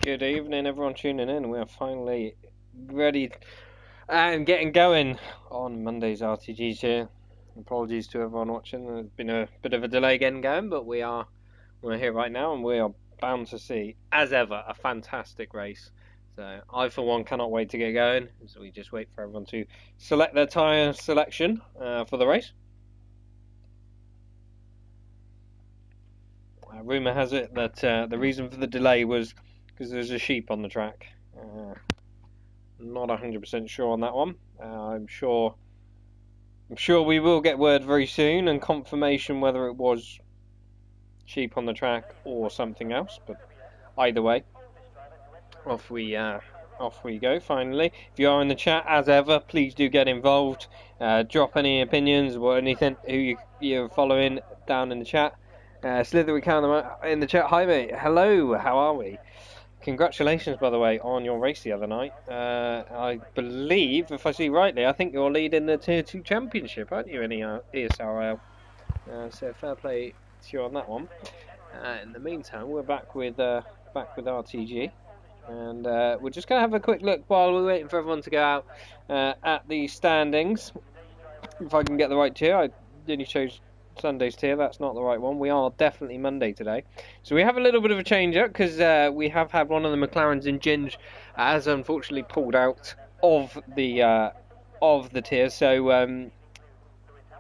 Good evening, everyone tuning in. We are finally ready and getting going on Monday's RTGs here. Apologies to everyone watching. There's been a bit of a delay getting going, but we're here right now, and we are bound to see, as ever, a fantastic race. So I, for one, cannot wait to get going. So we just wait for everyone to select their tyre selection for the race. Rumour has it that the reason for the delay was because there's a sheep on the track. Not 100% sure on that one. I'm sure we will get word very soon and confirmation whether it was sheep on the track or something else. But either way, off we go. Finally, if you are in the chat, as ever, please do get involved. Drop any opinions or anything who you're following down in the chat. Slithery Counter in the chat. Hi mate, hello, how are we? Congratulations, by the way, on your race the other night. I believe, if I see rightly, I think you're leading the Tier 2 Championship, aren't you, in ESRL? So fair play to you on that one. In the meantime, we're back with RTG, and we're just going to have a quick look while we're waiting for everyone to go out at the standings. If I can get the right tier, I only chose Sunday's tier, that's not the right one. We are definitely Monday today. So we have a little bit of a change up because we have had one of the McLarens in Ginge has unfortunately pulled out of the tier. So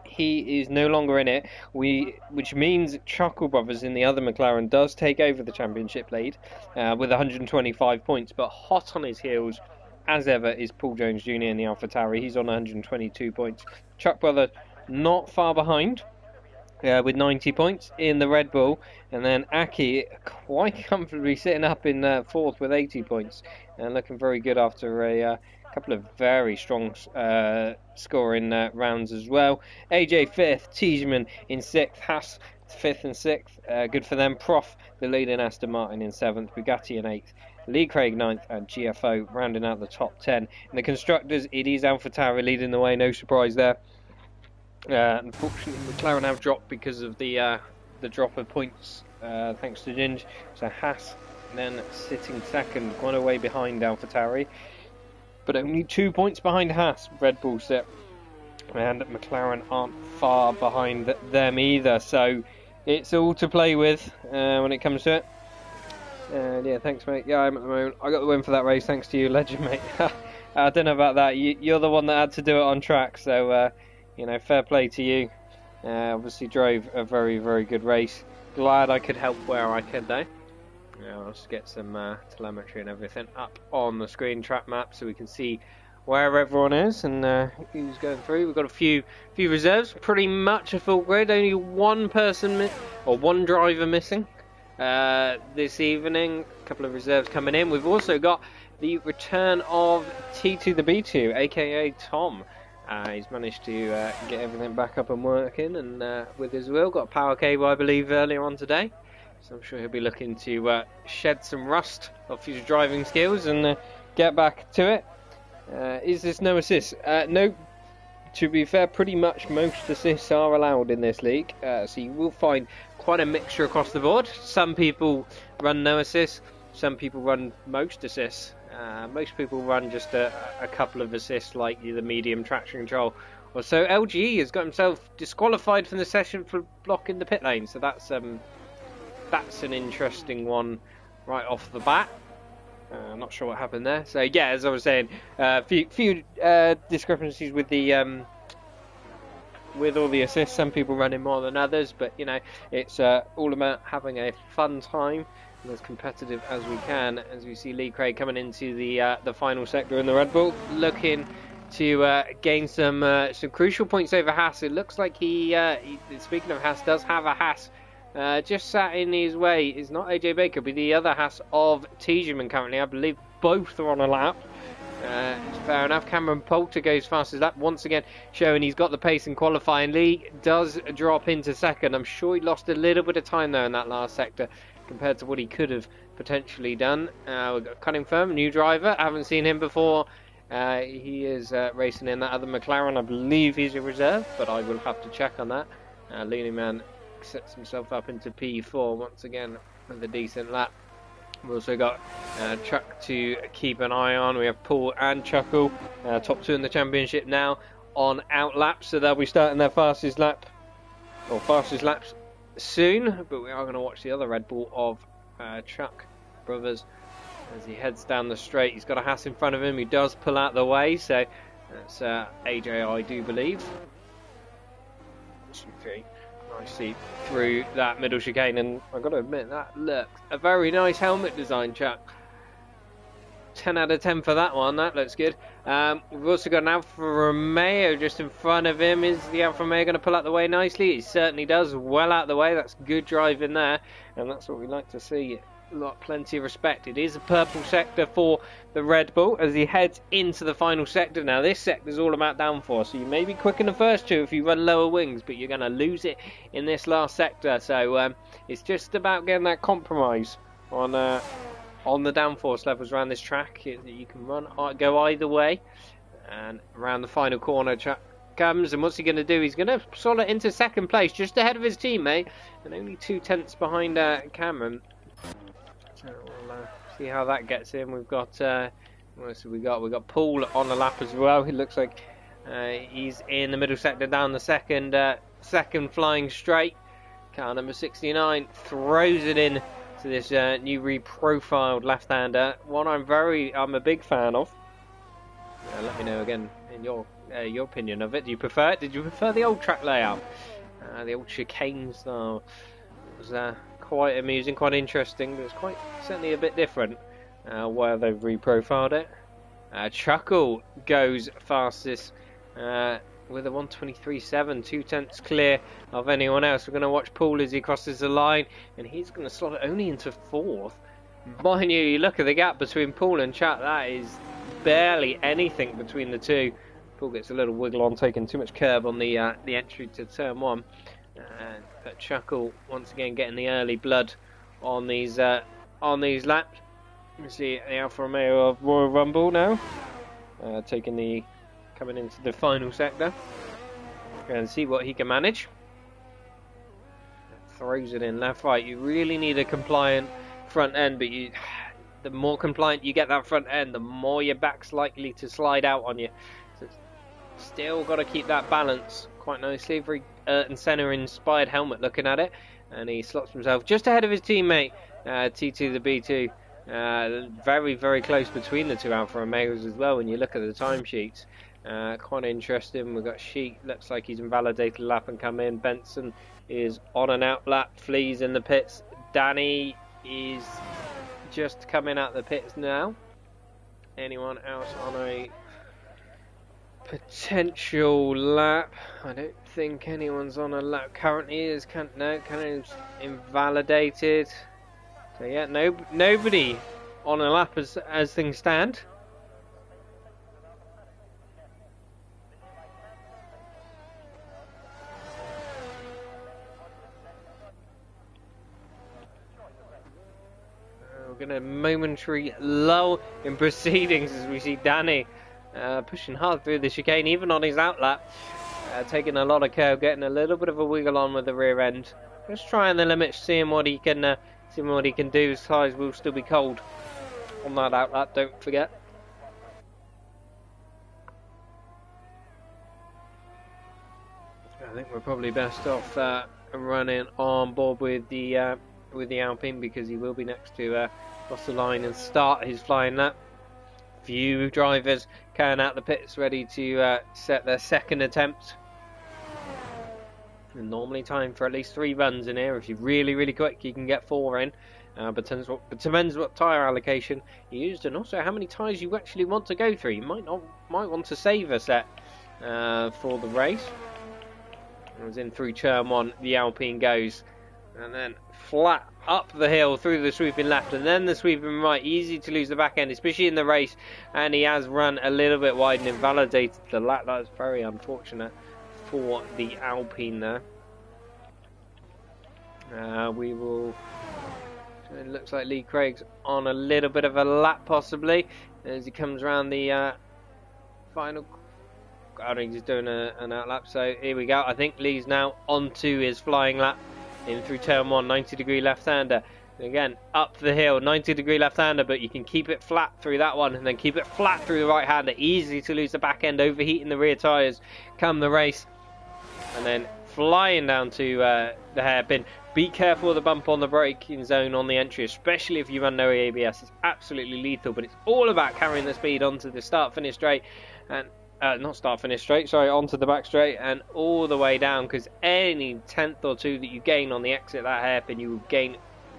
he is no longer in it. Which means Chuckle Brothers in the other McLaren does take over the championship lead with 125 points. But hot on his heels, as ever, is Paul Jones Jr. in the AlphaTauri. He's on 122 points. Chuck Brother not far behind. With 90 points in the Red Bull, and then Aki quite comfortably sitting up in fourth with 80 points and looking very good after a couple of very strong scoring rounds as well. AJ 5th, Tiedemann in 6th, Haas 5th and 6th, good for them. Prof, the lead in Aston Martin in 7th, Bugatti in 8th, Lee Craig 9th, and GFO rounding out the top 10. In the constructors, it is AlphaTauri leading the way, no surprise there. Unfortunately, McLaren have dropped because of the drop of points, thanks to Ginge. So Haas then sitting second, quite a way behind AlphaTauri, but only 2 points behind Haas. Red Bull sit, and McLaren aren't far behind them either. So it's all to play with when it comes to it. Yeah, thanks, mate. Yeah, I'm at the moment. I got the win for that race, thanks to you, legend, mate. I don't know about that. You're the one that had to do it on track, so. Fair play to you. Obviously drove a very, very good race. Glad I could help where I could, though. I'll just get some telemetry and everything up on the screen, track map, so we can see where everyone is and who's going through. We've got a few reserves, pretty much a full grid. Only one person or one driver missing this evening. A couple of reserves coming in. We've also got the return of T2 the B2, aka Tom. He's managed to get everything back up and working, and with his will, got a power cable, I believe, earlier on today. So I'm sure he'll be looking to shed some rust off his driving skills and get back to it. Is this no assist? No. To be fair, pretty much most assists are allowed in this league, so you will find quite a mixture across the board. Some people run no assists, some people run most assists. Most people run just a couple of assists, like the medium traction control. Also, LGE has got himself disqualified from the session for blocking the pit lane, so that's an interesting one right off the bat. I'm not sure what happened there. So yeah, as I was saying, few discrepancies with the with all the assists. Some people running more than others, but it's all about having a fun time. As competitive as we can, as we see Lee Craig coming into the final sector in the Red Bull, looking to gain some crucial points over Haas. It looks like he speaking of Haas, does have a Haas just sat in his way. It's not AJ Baker, but the other Haas of Tiedemann currently. I believe both are on a lap. Fair enough. Cameron Poulter goes fastest lap once again, showing he's got the pace in qualifying. Lee does drop into second. I'm sure he lost a little bit of time there in that last sector compared to what he could have potentially done. We've got Cunning Firm, new driver. I haven't seen him before. He is racing in that other McLaren. I believe he's a reserve, but I will have to check on that. Leading Man sets himself up into P4 once again with a decent lap. We've also got Chuck to keep an eye on. We have Paul and Chuckle, top 2 in the championship now on out laps, so they'll be starting their fastest laps soon. But we are going to watch the other Red Bull of Chuck Brothers as he heads down the straight. He's got a Haas in front of him. He does pull out the way, so that's AJ, I do believe. 2, 3. Nicely through that middle chicane, and I've got to admit that looks a very nice helmet design, Chuck. 10 out of 10 for that one. That looks good. We've also got an Alfa Romeo just in front of him. Is the Alfa Romeo going to pull out the way nicely? It certainly does. Well out the way. That's good driving there, and that's what we like to see. Plenty of respect. It is a purple sector for the Red Bull as he heads into the final sector. Now this sector is all about downforce, so you may be quick in the first 2 if you run lower wings, but you're going to lose it in this last sector. So it's just about getting that compromise on the downforce levels around this track. You can go either way, and around the final corner, Chuck comes, and what's he going to do? He's going to slot it into second place, just ahead of his teammate, and only 2 tenths behind Cameron. So we'll see how that gets in. We've got we got Paul on the lap as well. It looks like he's in the middle sector down the second flying straight. Car number 69 throws it in to this new reprofiled left-hander. One I'm a big fan of. Let me know again in your opinion of it. Do you prefer it? Did you prefer the old track layout? The old chicane style was quite amusing, quite interesting, but it's quite certainly a bit different where they've reprofiled it. Chuckle goes fastest with a 1:23.7, 2 tenths clear of anyone else. We're going to watch Paul as he crosses the line, and he's going to slot it only into 4th. Mind you look at the gap between Paul and Chuck, that is barely anything between the two. Paul gets a little wiggle on, taking too much curb on the entry to turn 1. But Chuckle once again getting the early blood on these laps. You see the Alfa Romeo of Royal Rumble now coming into the final sector, and see what he can manage. Throws it in left, right. You really need a compliant front end, but the more compliant you get that front end, the more your back's likely to slide out on you. So still got to keep that balance quite nicely. Very Ayrton Senna inspired helmet looking at it, and he slots himself just ahead of his teammate T2 the B2. Very, very close between the 2 Alfa Romeos as well when you look at the timesheets. Quite interesting. We've got Sheet, looks like he's invalidated a lap and come in. Benson is on an out lap, Flea's in the pits. Danny is just coming out the pits now. Anyone else on a potential lap? I don't think anyone's on a lap currently. Cannon's invalidated. So yeah, nobody on a lap as things stand. We're going to momentary lull in proceedings as we see Danny pushing hard through the chicane, even on his outlap, taking a lot of curve, getting a little bit of a wiggle on with the rear end. Just trying the limits, seeing what he can do. His tyres will still be cold on that outlap, don't forget. I think we're probably best off running on board with the Alpine, because he will be next to cross the line and start his flying lap. Few drivers coming out the pits ready to set their second attempt. And normally time for at least 3 runs in here. If you're really quick, you can get 4 in. But depends what tyre allocation you used, and also how many tyres you actually want to go through. You might want to save a set for the race. As in through turn 1, the Alpine goes, and then flat up the hill through the sweeping left and then the sweeping right. Easy to lose the back end, especially in the race, and he has run a little bit wide and invalidated the lap. That's very unfortunate for the Alpine there. We will. It looks like Lee Craig's on a little bit of a lap possibly as he comes around the final. I think he's doing an out lap. So here we go. I think Lee's now onto his flying lap in through turn 1, 90-degree left-hander. Again, up the hill, 90-degree left-hander, but you can keep it flat through that one, and then keep it flat through the right-hander. Easy to lose the back end, overheating the rear tyres come the race. And then flying down to the hairpin. Be careful of the bump on the braking zone on the entry, especially if you run no ABS. It's absolutely lethal, but it's all about carrying the speed onto the start-finish straight, and not start-finish straight, sorry, onto the back straight and all the way down, because any tenth or two that you gain on the exit of that hairpin, you will gain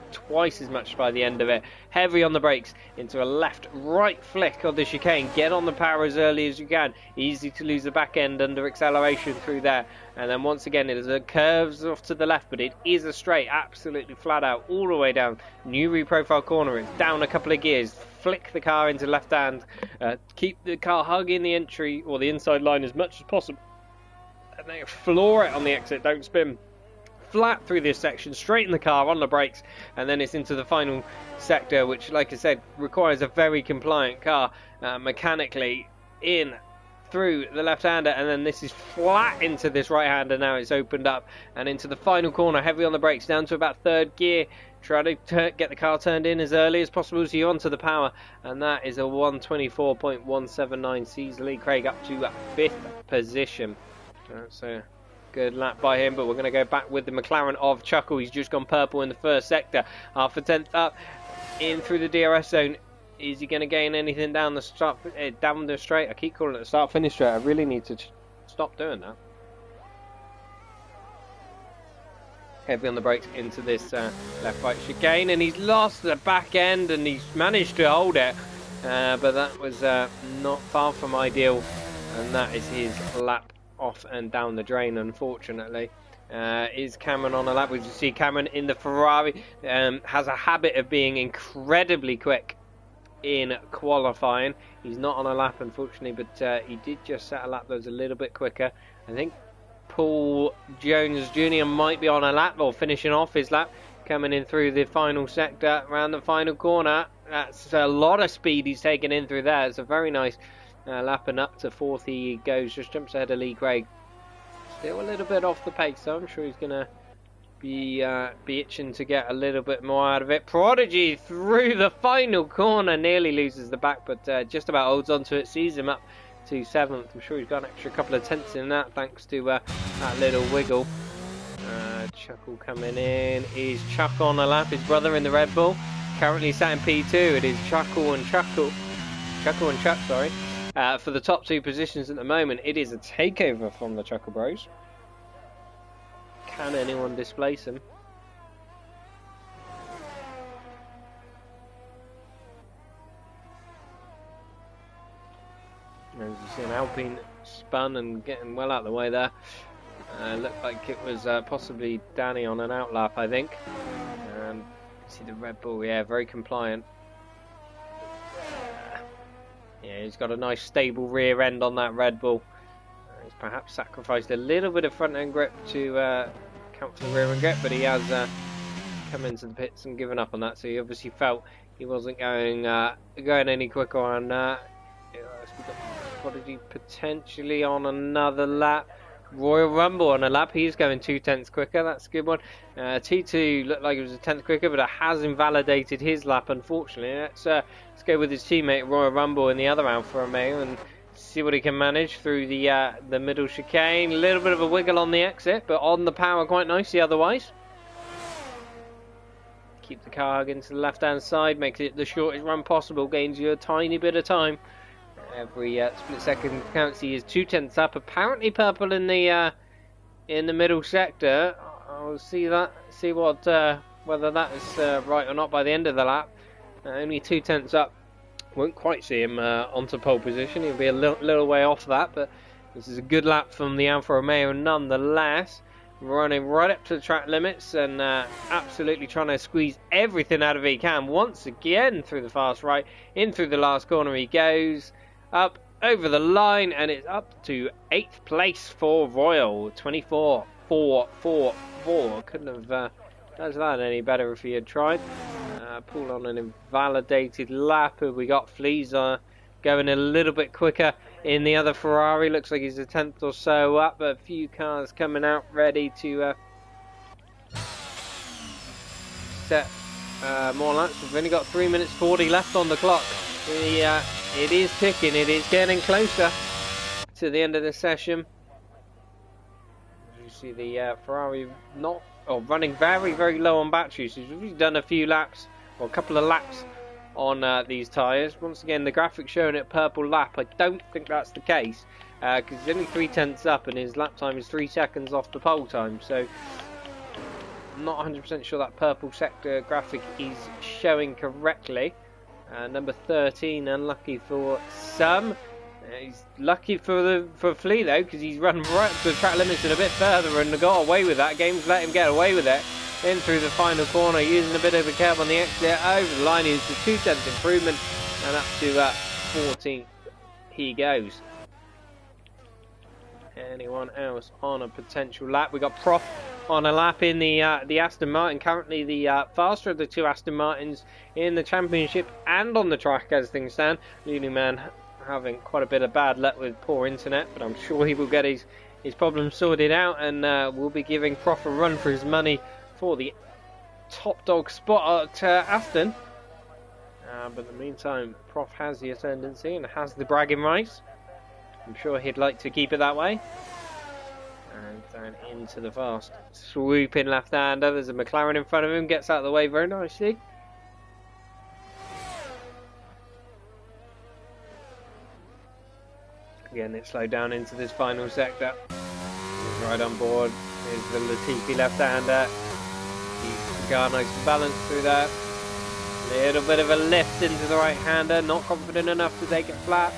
twice as much by the end of it. Heavy on the brakes into a left-right flick of the chicane. Get on the power as early as you can. Easy to lose the back end under acceleration through there. And then once again, it is a curves off to the left, but it is a straight, absolutely flat out, all the way down. New reprofile corner. It's down a couple of gears. Flick the car into left hand. Keep the car hugging the entry or the inside line as much as possible. And then floor it on the exit. Don't spin. Flat through this section, straighten the car on the brakes, and then it's into the final sector, which, like I said, requires a very compliant car mechanically in through the left-hander, and then this is flat into this right-hander. Now it's opened up and into the final corner, heavy on the brakes, down to about third gear. Try to get the car turned in as early as possible so you're onto the power, and that is a 124.179. sees Lee Craig up to 5th position. So good lap by him, but we're going to go back with the McLaren of Chuckle. He's just gone purple in the first sector. Half a tenth up in through the DRS zone. Is he going to gain anything down the down the straight? I keep calling it the start-finish straight. I really need to stop doing that. Heavy on the brakes into this left-right chicane, and he's lost the back end, and he's managed to hold it, but that was not far from ideal, and that is his lap off and down the drain, unfortunately. Is Cameron on a lap? We see Cameron in the Ferrari has a habit of being incredibly quick in qualifying. He's not on a lap, unfortunately, but he did just set a lap that was a little bit quicker. I think Paul Jones Jr. might be on a lap, or finishing off his lap, coming in through the final sector, around the final corner. That's a lot of speed he's taken in through there. It's a very nice lapping up to 4th he goes, just jumps ahead of Lee Craig. Still a little bit off the pace, so I'm sure he's going to be itching to get a little bit more out of it. Prodigy through the final corner, nearly loses the back, but just about holds on to it, sees him up to 7th. I'm sure he's got an extra couple of tenths in that, thanks to that little wiggle. Chuckle coming in. Is Chuck on a lap? His brother in the Red Bull. Currently sat in P2. It is Chuckle and Chuck, sorry. For the top 2 positions at the moment, it is a takeover from the Chuckle Bros. Can anyone displace him? As you see, an Alpine spun and getting well out of the way there. Looked like it was possibly Danny on an outlap, I think. And see the Red Bull, yeah, very compliant. Yeah, he's got a nice stable rear end on that Red Bull. He's perhaps sacrificed a little bit of front end grip to account for the rear end grip, but he has come into the pits and given up on that. So he obviously felt he wasn't going any quicker on that. Prodigy potentially on another lap. Royal Rumble on a lap. He's going 2 tenths quicker. That's a good one. T2 looked like it was a tenth quicker, but it has invalidated his lap, unfortunately. Let's go with his teammate Royal Rumble in the other Alfa Romeo and see what he can manage through the middle chicane. A little bit of a wiggle on the exit, but on the power quite nicely otherwise. Keep the car hugging to the left-hand side, makes it the shortest run possible, gains you a tiny bit of time. Every split second counts. He is 2 tenths up. Apparently purple in the middle sector. I'll see what whether that is right or not by the end of the lap. Only 2 tenths up. Won't quite see him onto pole position. He'll be a little way off that, but this is a good lap from the Alfa Romeo nonetheless. Running right up to the track limits and absolutely trying to squeeze everything out of it he can. Once again through the fast right, in through the last corner he goes. Up over the line, and it's up to 8th place for Royal. 24.444. Couldn't have done that any better if he had tried. Pulled on an invalidated lap. We got Fleaser going a little bit quicker in the other Ferrari. Looks like he's a tenth or so up, but a few cars coming out ready to set more laps. We've only got 3 minutes 40 left on the clock. It is ticking. It is getting closer to the end of the session. As you see, the Ferrari running very, very low on batteries. So we've done a few laps, or a couple of laps on these tyres. Once again, the graphic showing it purple lap. I don't think that's the case, because he's only 3/10 up and his lap time is 3 seconds off the pole time. So I'm not 100% sure that purple sector graphic is showing correctly. Number 13, unlucky for some. He's lucky for Flea though, because he's run right up to the track limits and a bit further and got away with that. Game's let him get away with it. In through the final corner, using a bit of a curb on the exit. Over the line is the 2/10 improvement, and up to 14th he goes. Anyone else on a potential lap? We got Prof on a lap in the Aston Martin, currently the faster of the two Aston Martins in the championship and on the track as things stand. Leading man having quite a bit of bad luck with poor internet, but I'm sure he will get his problems sorted out, and we'll be giving Prof a run for his money for the top dog spot at Aston. But in the meantime, Prof has the ascendancy and has the bragging rights. I'm sure he'd like to keep it that way. And down into the fast swooping left-hander. There's a McLaren in front of him, gets out of the way very nicely. Again, it's slowed down into this final sector. He's right on board. Here's the Latifi left-hander. He's got nice and balanced through that. Little bit of a lift into the right-hander. Not confident enough to take it flat.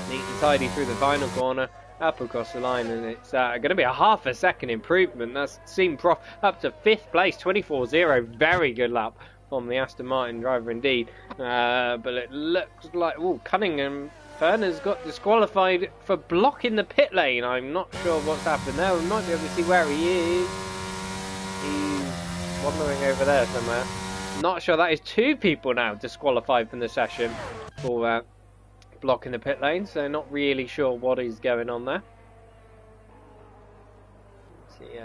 Neat and tidy through the final corner. Up across the line, and it's going to be a half a second improvement. That's seen Prof up to 5th place, 24.0. Very good lap from the Aston Martin driver indeed. But it looks like Cunningham Ferner's got disqualified for blocking the pit lane. I'm not sure what's happened there. We might be able to see where he is. He's wandering over there somewhere. Not sure. That is 2 people now disqualified from the session for blocking the pit lane, so not really sure what is going on there. See,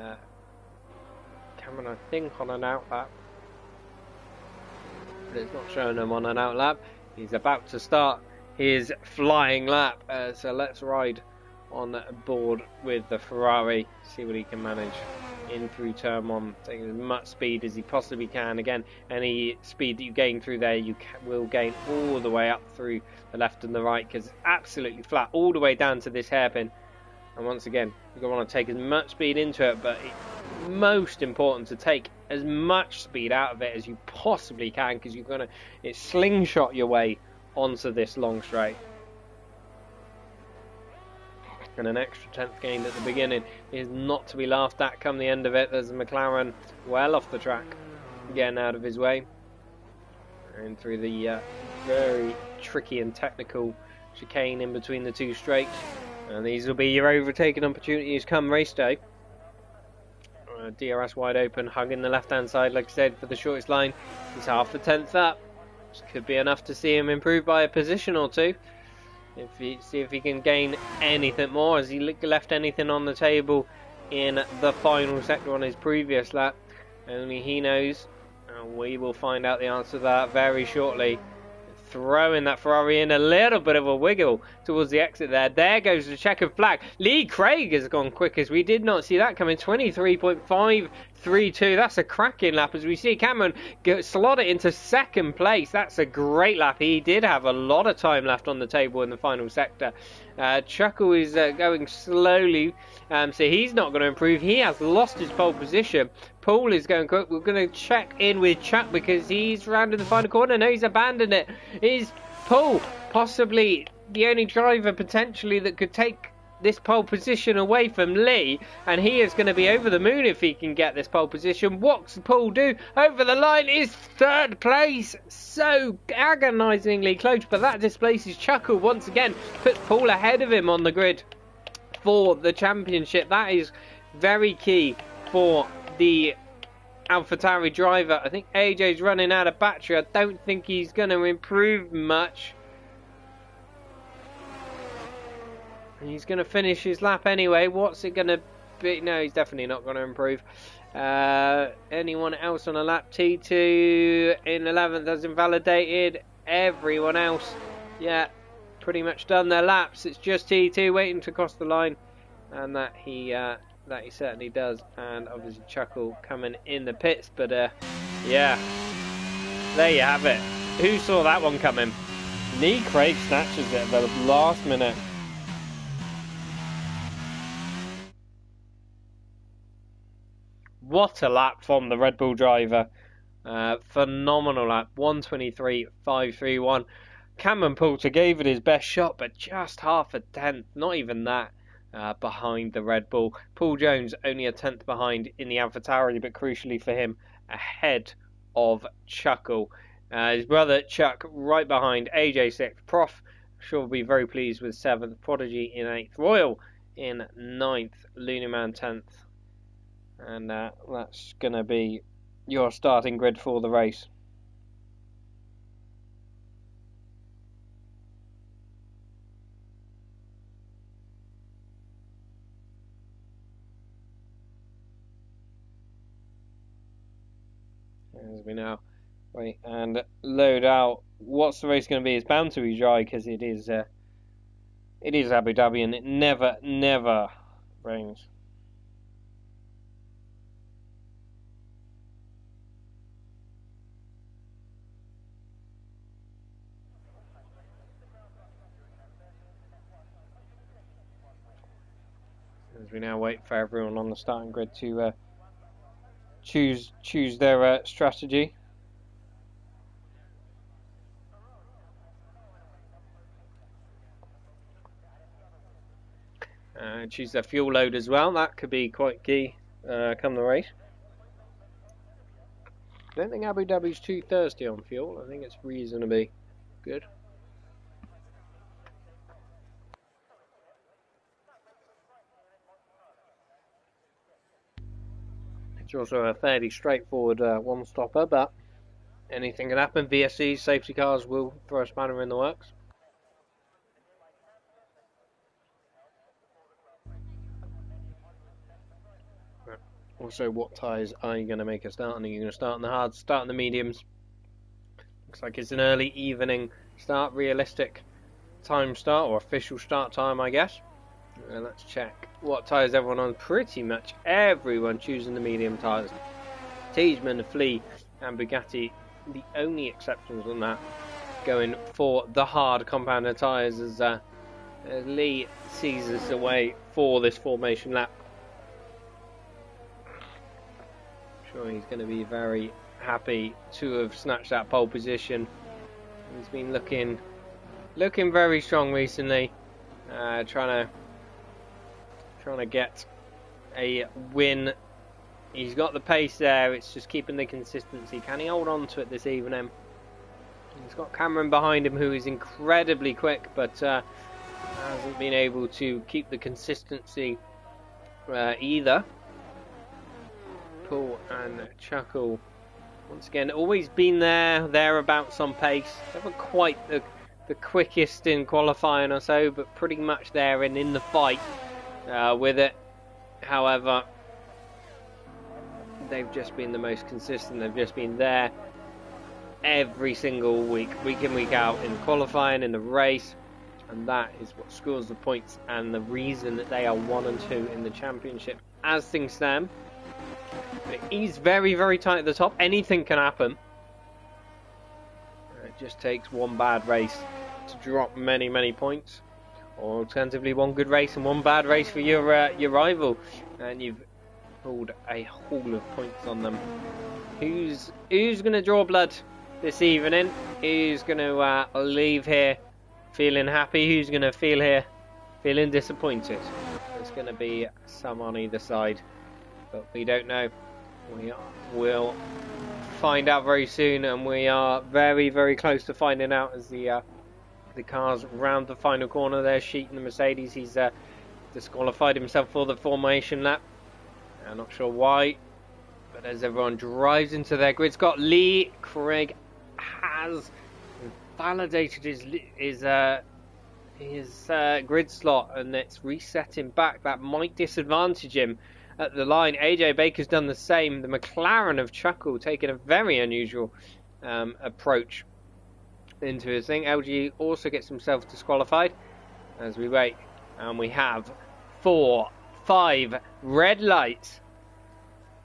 Cameron, I think, on an out lap, but it's not showing him on an out lap. He's about to start his flying lap, so let's ride on board with the Ferrari, see what he can manage in through turn 1, taking as much speed as he possibly can. Again, any speed that you gain through there, you will gain all the way up through the left and the right, because it's absolutely flat all the way down to this hairpin. And once again, you're going to want to take as much speed into it, but it's most important to take as much speed out of it as you possibly can, because you're going to slingshot your way onto this long straight. And an extra 10th gained at the beginning is not to be laughed at come the end of it. There's a McLaren well off the track, getting out of his way. And through the very tricky and technical chicane in between the 2 straights. And these will be your overtaking opportunities come race day. DRS wide open, hugging the left-hand side, like I said, for the shortest line. He's half a 10th up. This could be enough to see him improve by a position or 2. See if he can gain anything more. Has he left anything on the table in the final sector on his previous lap? Only he knows. And we will find out the answer to that very shortly. Throwing that Ferrari in a little bit of a wiggle towards the exit there. There goes the checkered flag. Lee Craig has gone quickest. We did not see that coming. 23.532. That's a cracking lap as we see Cameron slot it into 2nd place. That's a great lap. He did have a lot of time left on the table in the final sector. Chuckle is going slowly, so he's not going to improve. He has lost his pole position. Paul is going quick. We're going to check in with Chuck because he's rounded the final corner. No, he's abandoned it. Is Paul possibly the only driver potentially that could take this pole position away from Lee? And he is going to be over the moon if he can get this pole position. What's Paul do? Over the line is 3rd place. So agonisingly close, but that displaces Chuckle once again. Puts Paul ahead of him on the grid for the championship. That is very key for the AlphaTauri driver. I think AJ's running out of battery. I don't think he's going to improve much. He's going to finish his lap anyway. What's it going to be? No, he's definitely not going to improve. Anyone else on a lap? T2 in 11th has invalidated. Everyone else, yeah, pretty much done their laps. It's just T2 waiting to cross the line, and that he certainly does. And obviously Chuckle coming in the pits, but yeah, there you have it. Who saw that one coming? Lee Craig snatches it at the last minute. What a lap from the Red Bull driver. Phenomenal lap. 1:23.531. Cameron Poulter gave it his best shot, but just half a tenth, not even that, behind the Red Bull. Paul Jones only a tenth behind in the AlphaTauri, but crucially for him, ahead of Chuckle. His brother Chuck right behind. AJ 6th. Prof sure will be very pleased with 7th. Prodigy in 8th. Royal in 9th. Lunaman 10th. And that's going to be your starting grid for the race. As we now wait and load out, what's the race going to be? It's bound to be dry because it is Abu Dhabi and it never rains. As we now wait for everyone on the starting grid to choose their strategy. Choose their fuel load as well. That could be quite key come the race. I don't think Abu Dhabi's too thirsty on fuel. I think it's reasonably good. It's also a fairly straightforward one-stopper, but anything can happen. VSC safety cars will throw a spanner in the works. Also, what tyres are you going to make a start on? Are you going to start on the hards, start on the mediums? Looks like it's an early evening start, realistic time start, or official start time, I guess. Let's check what tyres everyone on. Pretty much everyone choosing the medium tyres. Tiedemann, Flea and Bugatti, the only exceptions on that, going for the hard compounder tyres as Lee seizes away for this formation lap. I'm sure he's going to be very happy to have snatched that pole position. He's been looking very strong recently, trying to get a win. He's got the pace there, it's just keeping the consistency. Can he hold on to it this evening? He's got Cameron behind him who is incredibly quick, but hasn't been able to keep the consistency either. Paul and Chuckle, once again, always been thereabouts on pace. Never quite the quickest in qualifying or so, but pretty much there and in the fight with it. However, they've just been the most consistent. They've just been there every single week in, week out, in qualifying, in the race, and that is what scores the points and the reason that they are 1 and 2 in the championship as things stand. It is very, very tight at the top. Anything can happen. It just takes one bad race to drop many points, or alternatively one good race and one bad race for your rival, and you've pulled a haul of points on them. Who's going to draw blood this evening? Who's going to leave here feeling happy? Who's going to feel here feeling disappointed? There's going to be some on either side, but we don't know. We will find out very soon, and we are very, very close to finding out as the cars round the final corner there. Sheet in the Mercedes, he's disqualified himself for the formation lap. I'm not sure why, but as everyone drives into their grid, Scott Lee Craig has validated his grid slot, and it's reset him back. That might disadvantage him at the line. AJ Baker's done the same. The McLaren of Chuckle taking a very unusual approach into his thing. LG also gets himself disqualified as we wait, and we have 4, 5 red lights.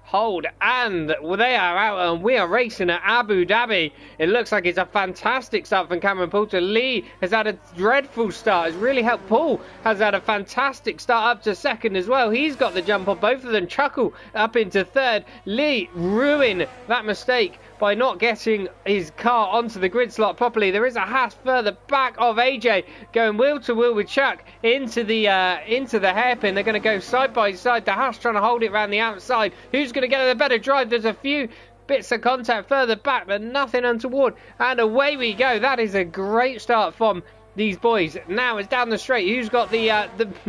Hold, and they are out, and we are racing at Abu Dhabi. It looks like it's a fantastic start from Cameron Poulter. Lee has had a dreadful start. It's really helped. Paul has had a fantastic start up to second as well. He's got the jump on both of them. Chuckle up into third. Lee ruined that mistake by not getting his car onto the grid slot properly. There is a Haas further back of AJ going wheel to wheel with Chuck into the hairpin. They're going to go side by side. The Haas trying to hold it around the outside. Who's going to get a better drive? There's a few bits of contact further back, but nothing untoward. And away we go. That is a great start from these boys. Now it's down the straight. Who's got the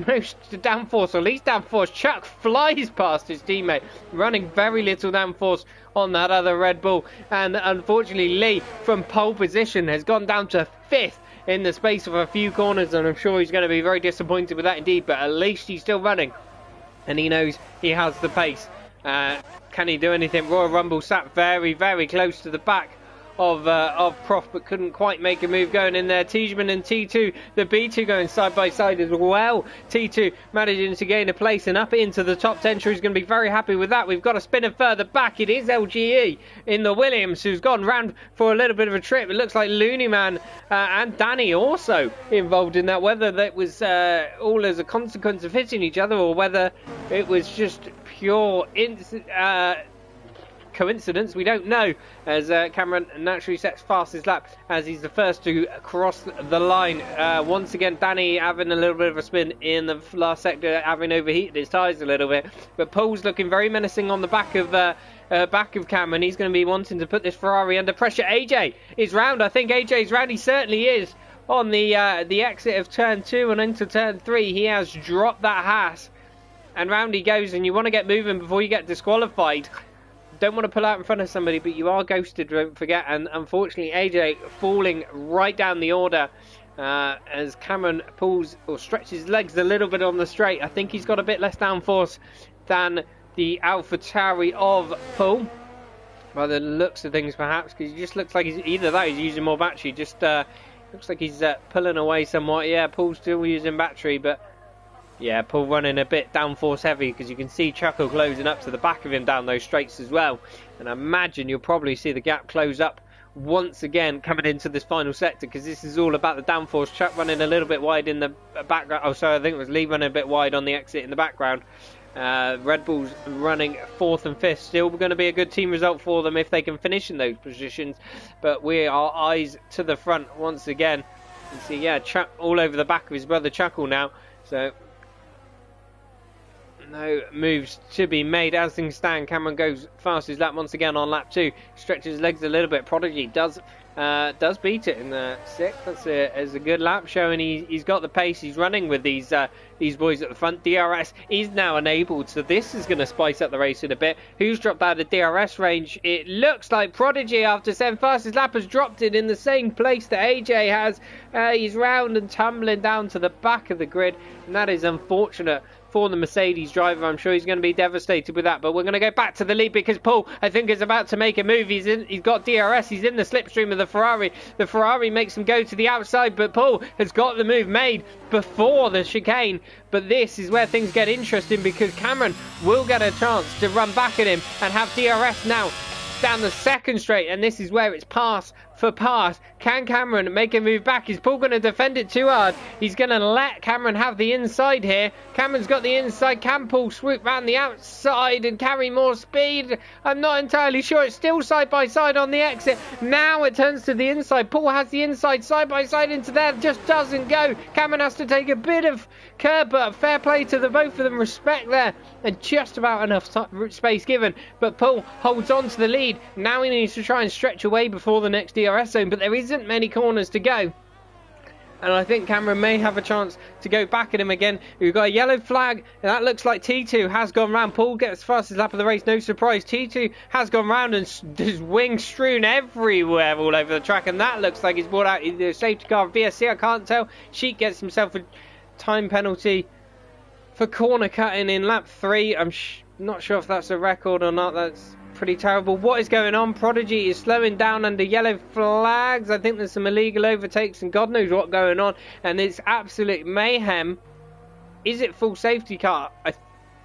most downforce or least downforce? Chuck flies past his teammate, running very little downforce on that other Red Bull. And unfortunately, Lee from pole position has gone down to 5th in the space of a few corners, and I'm sure he's going to be very disappointed with that indeed. But at least he's still running, and he knows he has the pace. Can he do anything? Royal Rumble sat very, very close to the back of Prof, but couldn't quite make a move going in there. Tiedemann and T2, the B2 going side by side as well. T2 managing to gain a place and up into the top 10. He's going to be very happy with that. We've got a spinner further back. It is LGE in the Williams, who's gone round for a little bit of a trip. It looks like Looney Man and Danny also involved in that. Whether that was all as a consequence of hitting each other, or whether it was just pure coincidence, we don't know, as Cameron naturally sets fastest lap as he's the first to cross the line. Once again, Danny having a little bit of a spin in the last sector, having overheated his tyres a little bit, but Paul's looking very menacing on the back of Cameron. He's going to be wanting to put this Ferrari under pressure. AJ is round. I think AJ's round. He certainly is on the exit of turn 2 and into turn 3. He has dropped that Haas, and round he goes, and you want to get moving before you get disqualified. Don't want to pull out in front of somebody, but you are ghosted, don't forget. And unfortunately, AJ falling right down the order as Cameron pulls or stretches his legs a little bit on the straight. I think he's got a bit less downforce than the AlphaTauri of Paul, by the looks of things, perhaps, because he just looks like he's either that, he's using more battery. Just looks like he's pulling away somewhat. Yeah, Paul's still using battery, but yeah, Paul running a bit downforce heavy, because you can see Chuckle closing up to the back of him down those straights as well. And I imagine you'll probably see the gap close up once again coming into this final sector, because this is all about the downforce. Chuck running a little bit wide in the background. Oh, sorry, I think it was Lee running a bit wide on the exit in the background. Red Bull's running 4th and 5th. Still going to be a good team result for them if they can finish in those positions. But we are eyes to the front once again. You see, yeah, Chuck all over the back of his brother Chuckle now. So no moves to be made as things stand. Cameron goes fastest lap once again on lap 2. Stretches his legs a little bit. Prodigy does beat it in the 6th. That's a good lap, showing he's got the pace. He's running with these boys at the front. DRS is now enabled, so this is going to spice up the race in a bit. Who's dropped out of DRS range? It looks like Prodigy, after 7 fastest lap, has dropped it in the same place that AJ has. He's round and tumbling down to the back of the grid, and that is unfortunate for the Mercedes driver. I'm sure he's going to be devastated with that, but we're going to go back to the lead because Paul, I think, is about to make a move. He's got DRS, he's in the slipstream of the Ferrari. The Ferrari makes him go to the outside, but Paul has got the move made before the chicane. But this is where things get interesting, because Cameron will get a chance to run back at him and have DRS now down the second straight, and this is where it's pass for pass. Can Cameron make a move back? Is Paul going to defend it too hard? He's going to let Cameron have the inside here. Cameron's got the inside. Can Paul swoop round the outside and carry more speed? I'm not entirely sure. It's still side by side on the exit. Now it turns to the inside. Paul has the inside side by side into there. Just doesn't go. Cameron has to take a bit of curb, but fair play to the both of them. Respect there, and just about enough space given. But Paul holds on to the lead. Now he needs to try and stretch away before the next DRS zone, but there isn't many corners to go. And I think Cameron may have a chance to go back at him again. We've got a yellow flag, and that looks like T2 has gone round. Paul gets fastest lap of the race, no surprise. T2 has gone round, and there's wings strewn everywhere all over the track, and that looks like he's brought out the safety car. VSC, I can't tell. Sheik gets himself a time penalty for corner cutting in lap 3. Not sure if that's a record or not. That's pretty terrible. What is going on? Prodigy is slowing down under yellow flags. I think there's some illegal overtakes and God knows what going on. And it's absolute mayhem. Is it full safety car? I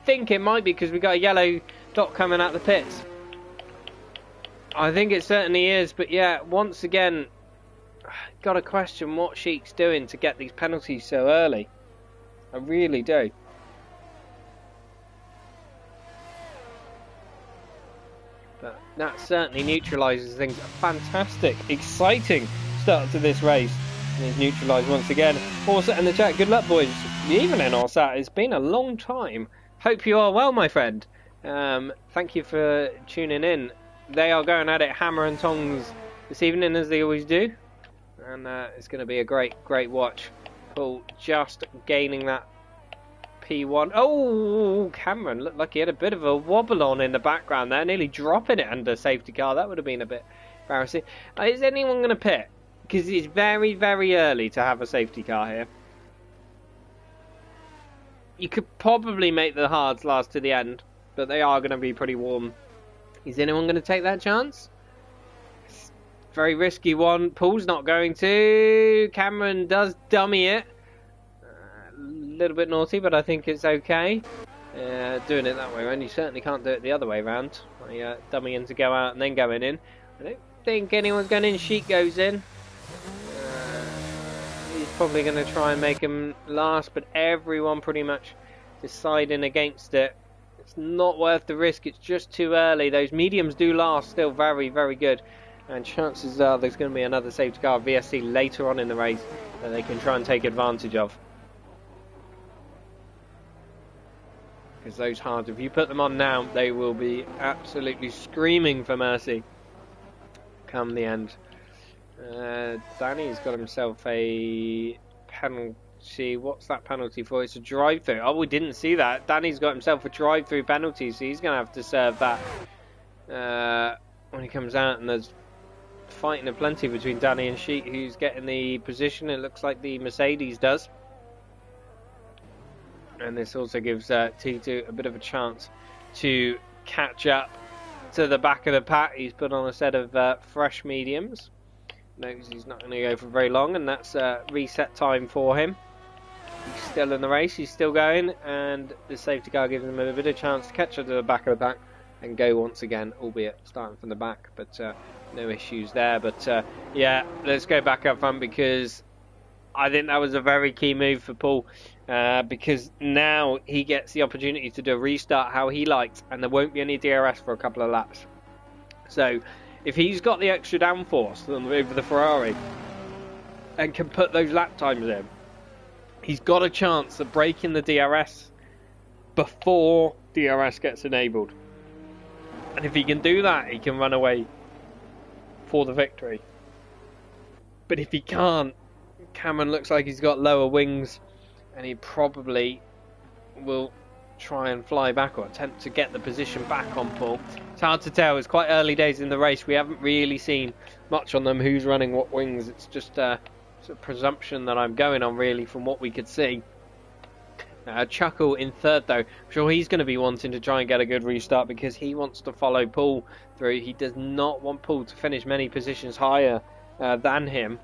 think it might be because we got a yellow dot coming out the pits. I think it certainly is. But yeah, once again, got to question what Sheik's doing to get these penalties so early. I really do. But that certainly neutralises things. A fantastic, exciting start to this race. And it's neutralised once again. Orsat in the chat, good luck boys. Evening Orsat, it's been a long time. Hope you are well, my friend. Thank you for tuning in. They are going at it hammer and tongs this evening as they always do. And it's going to be a great watch. Paul just gaining that P1. Oh, Cameron looked like he had a bit of a wobble on in the background there, nearly dropping it under safety car. That would have been a bit embarrassing. Is anyone going to pit? Because it's very, very early to have a safety car here. You could probably make the hards last to the end, but they are going to be pretty warm. Is anyone going to take that chance? It's a very risky one. Paul's not going to. Cameron does dummy it. Little bit naughty, but I think it's okay. Doing it that way around. You certainly can't do it the other way around. Dummy in to go out and then going in. I don't think anyone's going in. Sheik goes in. He's probably going to try and make him last, but everyone pretty much deciding against it. It's not worth the risk. It's just too early. Those mediums do last still very, very good. And chances are there's going to be another safety car VSC later on in the race that they can try and take advantage of. Because those hards, if you put them on now, they will be absolutely screaming for mercy come the end. Danny's got himself a penalty. What's that penalty for? It's a drive-through. Oh, we didn't see that. Danny's got himself a drive-through penalty, so he's going to have to serve that when he comes out. And there's fighting aplenty between Danny and Sheik, who's getting the position. It looks like the Mercedes does. And this also gives T2 a bit of a chance to catch up to the back of the pack. He's put on a set of fresh mediums. Knows he's not going to go for very long, and that's reset time for him. He's still in the race, he's still going, and the safety car gives him a bit of chance to catch up to the back of the pack and go once again, albeit starting from the back, but no issues there. But yeah, let's go back up front because I think that was a very key move for Paul. Because now he gets the opportunity to do a restart how he likes, and there won't be any DRS for a couple of laps. So if he's got the extra downforce over the Ferrari and can put those lap times in, he's got a chance of breaking the DRS before DRS gets enabled. And if he can do that, he can run away for the victory. But if he can't, Cameron looks like he's got lower wings, and he probably will try and fly back or attempt to get the position back on Paul. It's hard to tell. It's quite early days in the race. We haven't really seen much on them, who's running what wings. It's just a presumption that I'm going on, really, from what we could see. Chuckle in third, though. I'm sure he's going to be wanting to try and get a good restart because he wants to follow Paul through. He does not want Paul to finish many positions higher than him.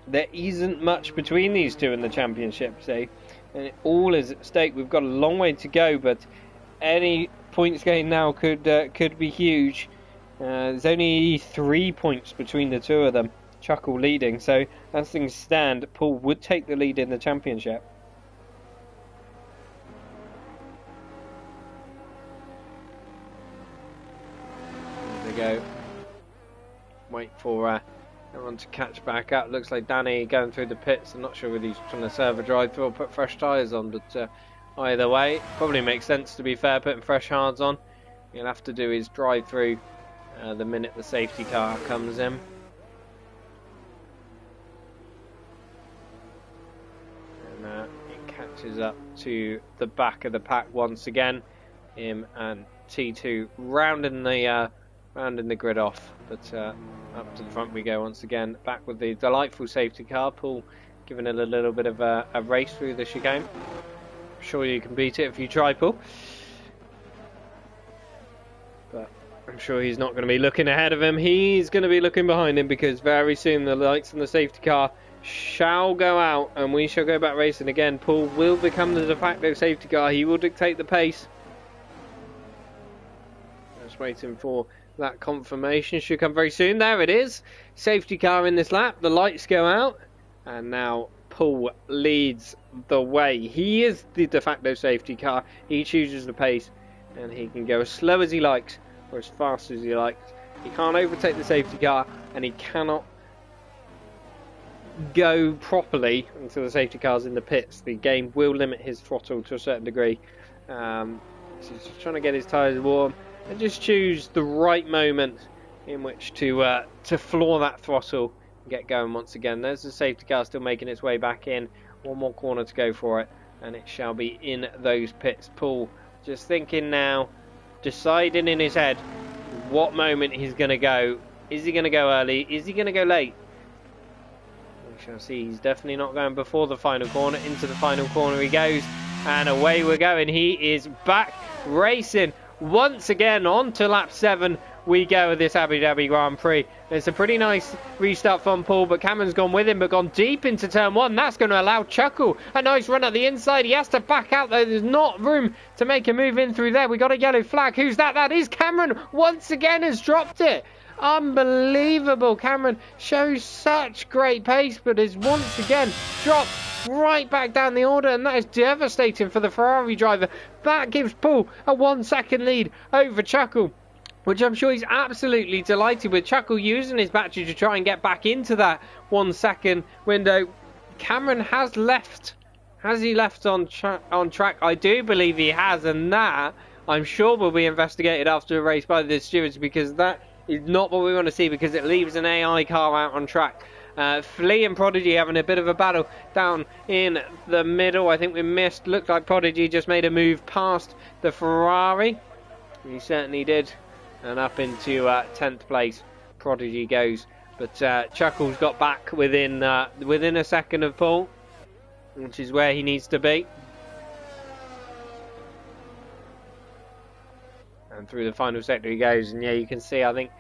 There isn't much between these two in the championship, see, and it all is at stake. We've got a long way to go, but any points gain now could be huge. There's only 3 points between the two of them. Chuckle leading, so as things stand, Paul would take the lead in the championship. There we go. Wait for everyone to catch back up. Looks like Danny going through the pits. I'm not sure whether he's trying to serve a drive-through or put fresh tyres on, but either way, probably makes sense, to be fair, putting fresh hards on. He'll have to do his drive-through the minute the safety car comes in. And he catches up to the back of the pack once again. Him and T2 rounding the grid off, but up to the front we go once again. Back with the delightful safety car. Paul giving it a little bit of a race through the chicane. I'm sure you can beat it if you try, Paul. I'm sure he's not going to be looking ahead of him. He's going to be looking behind him, because very soon the lights on the safety car shall go out and we shall go back racing again. Paul will become the de facto safety car. He will dictate the pace. Just waiting for that confirmation. Should come very soon. There it is. Safety car in this lap. The lights go out. And now Paul leads the way. He is the de facto safety car. He chooses the pace. And he can go as slow as he likes, or as fast as he likes. He can't overtake the safety car, and he cannot go properly until the safety car's in the pits. The game will limit his throttle to a certain degree. So he's just trying to get his tyres warm and just choose the right moment in which to floor that throttle and get going once again. There's the safety car still making its way back in. One more corner to go for it, and it shall be in those pits. Paul just thinking now, deciding in his head what moment he's going to go. Is he going to go early? Is he going to go late? We shall see. He's definitely not going before the final corner. Into the final corner he goes, and away we're going. He is back racing once again. On to lap 7 we go with this Abu Dhabi Grand Prix. It's a pretty nice restart from Paul, but Cameron's gone with him, but gone deep into turn 1. That's going to allow Chuckle a nice run at the inside. He has to back out though. There's not room to make a move in through there. We got a yellow flag. Who's that? That is Cameron. Once again has dropped it. Unbelievable. Cameron shows such great pace, but is once again dropped right back down the order, and that is devastating for the Ferrari driver. That gives Paul a 1 second lead over Chuckle, which I'm sure he's absolutely delighted with. Chuckle using his battery to try and get back into that 1 second window. Cameron has left. Has he left on track? I do believe he has, and that, I'm sure, will be investigated after the race by the stewards, because that is not what we want to see, because it leaves an AI car out on track. Flea and Prodigy having a bit of a battle down in the middle. I think we missed. Looked like Prodigy just made a move past the Ferrari. He certainly did. And up into 10th place Prodigy goes. But Chuckle's got back within a second of Paul, which is where he needs to be. And through the final sector he goes, and yeah, you can see I think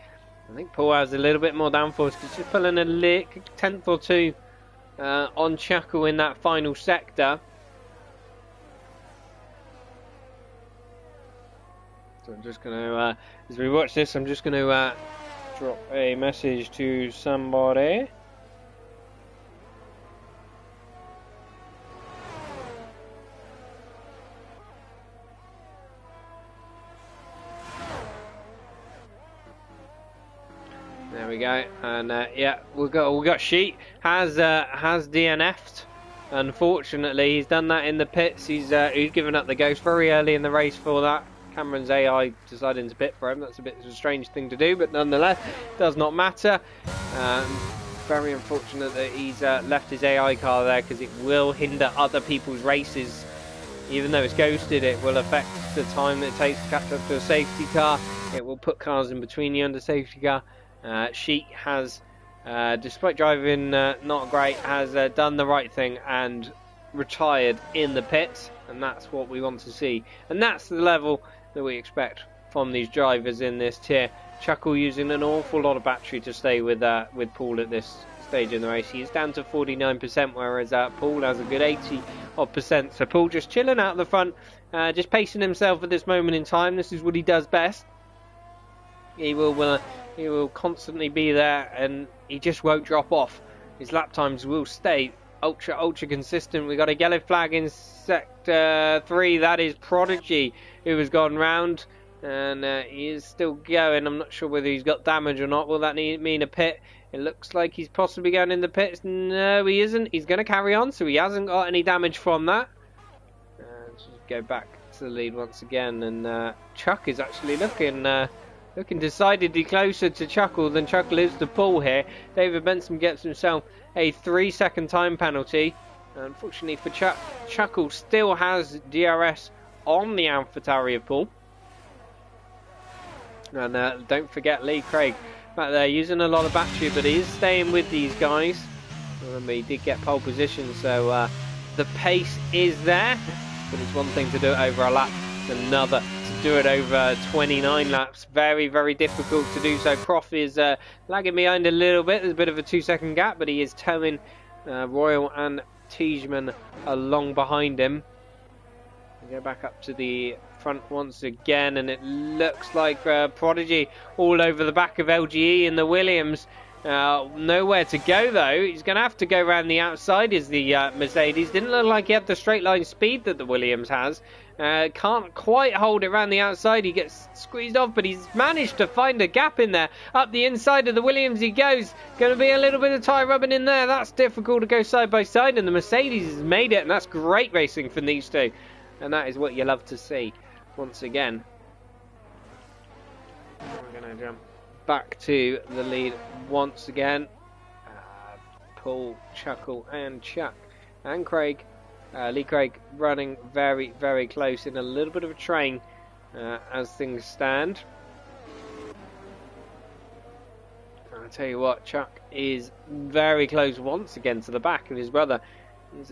Paul has a little bit more downforce, because he's pulling a tenth or two on Chuckle in that final sector. So I'm just going to, as we watch this, I'm just going to drop a message to somebody. There we go, and yeah, we got Sheet has DNF'd. Unfortunately, he's done that in the pits. He's given up the ghost very early in the race for that. Cameron's AI deciding to pit for him. That's a bit of a strange thing to do, but nonetheless, does not matter. Very unfortunate that he's left his AI car there, because it will hinder other people's races. Even though it's ghosted, it will affect the time that it takes to catch up to a safety car. It will put cars in between you and the safety car. Sheik has, despite driving not great, has done the right thing and retired in the pits, and that's what we want to see, and that's the level that we expect from these drivers in this tier. Chuckle using an awful lot of battery to stay with Paul at this stage in the race. He's down to 49%, whereas Paul has a good 80%. So Paul just chilling out the front, just pacing himself at this moment in time. This is what he does best. He will constantly be there, and he just won't drop off. His lap times will stay ultra consistent. We got a yellow flag in sector 3. That is Prodigy, who has gone round, and he is still going. I'm not sure whether he's got damage or not. Will that mean a pit? It looks like he's possibly going in the pits. No, he isn't. He's going to carry on, so he hasn't got any damage from that. Just go back to the lead once again, and Chuck is actually looking decidedly closer to Chuckle than Chuckle is to Paul here. David Benson gets himself a 3-second time penalty. Unfortunately for Chuckle still has DRS on the AlphaTauri of Paul. And don't forget Lee Craig back there using a lot of battery, but he is staying with these guys. Remember, he did get pole position, so the pace is there, but it's one thing to do it over a lap It's another to do it over 29 laps. Very, very difficult to do so. Prof is lagging behind a little bit. There's a bit of a 2-second gap, but he is towing Royal and Rtg along behind him. We go back up to the front once again, and it looks like Prodigy all over the back of LGE in the Williams. Nowhere to go though. He's going to have to go around the outside as the Mercedes. Didn't look like he had the straight line speed that the Williams has. Can't quite hold it around the outside. He gets squeezed off, but he's managed to find a gap in there. Up the inside of the Williams he goes. Going to be a little bit of tyre rubbing in there. That's difficult to go side by side, and the Mercedes has made it, and that's great racing from these two. And that is what you love to see once again. We're going to jump back to the lead once again. Paul, Chuckle and Chuck and Craig. Lee Craig running very, very close in a little bit of a train as things stand. I'll tell you what, Chuck is very close once again to the back of his brother. He's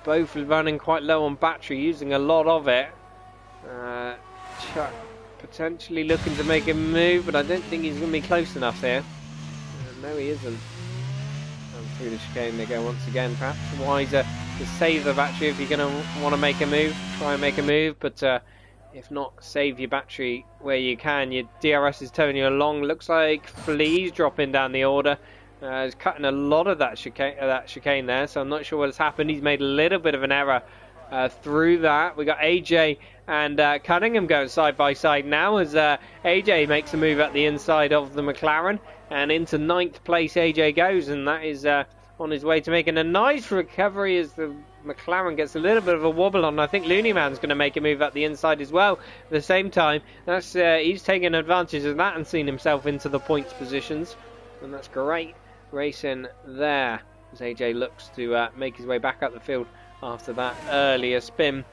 both running quite low on battery, using a lot of it. Chuck potentially looking to make a move, but I don't think he's going to be close enough here. No, he isn't. And through the chicane they go once again. Perhaps wiser to save the battery if you're going to want to make a move. Try and make a move, but if not, save your battery where you can. Your DRS is towing you along. Looks like Flea's dropping down the order. He's cutting a lot of that chicane there, so I'm not sure what has happened. He's made a little bit of an error through that. We got AJ and Cunningham going side by side now as AJ makes a move at the inside of the McLaren, and into 9th place AJ goes, and that is on his way to making a nice recovery as the McLaren gets a little bit of a wobble on. I think Looney Man's going to make a move at the inside as well at the same time. That's he's taking advantage of that and seen himself into the points positions, and that's great racing there as AJ looks to make his way back up the field after that earlier spin.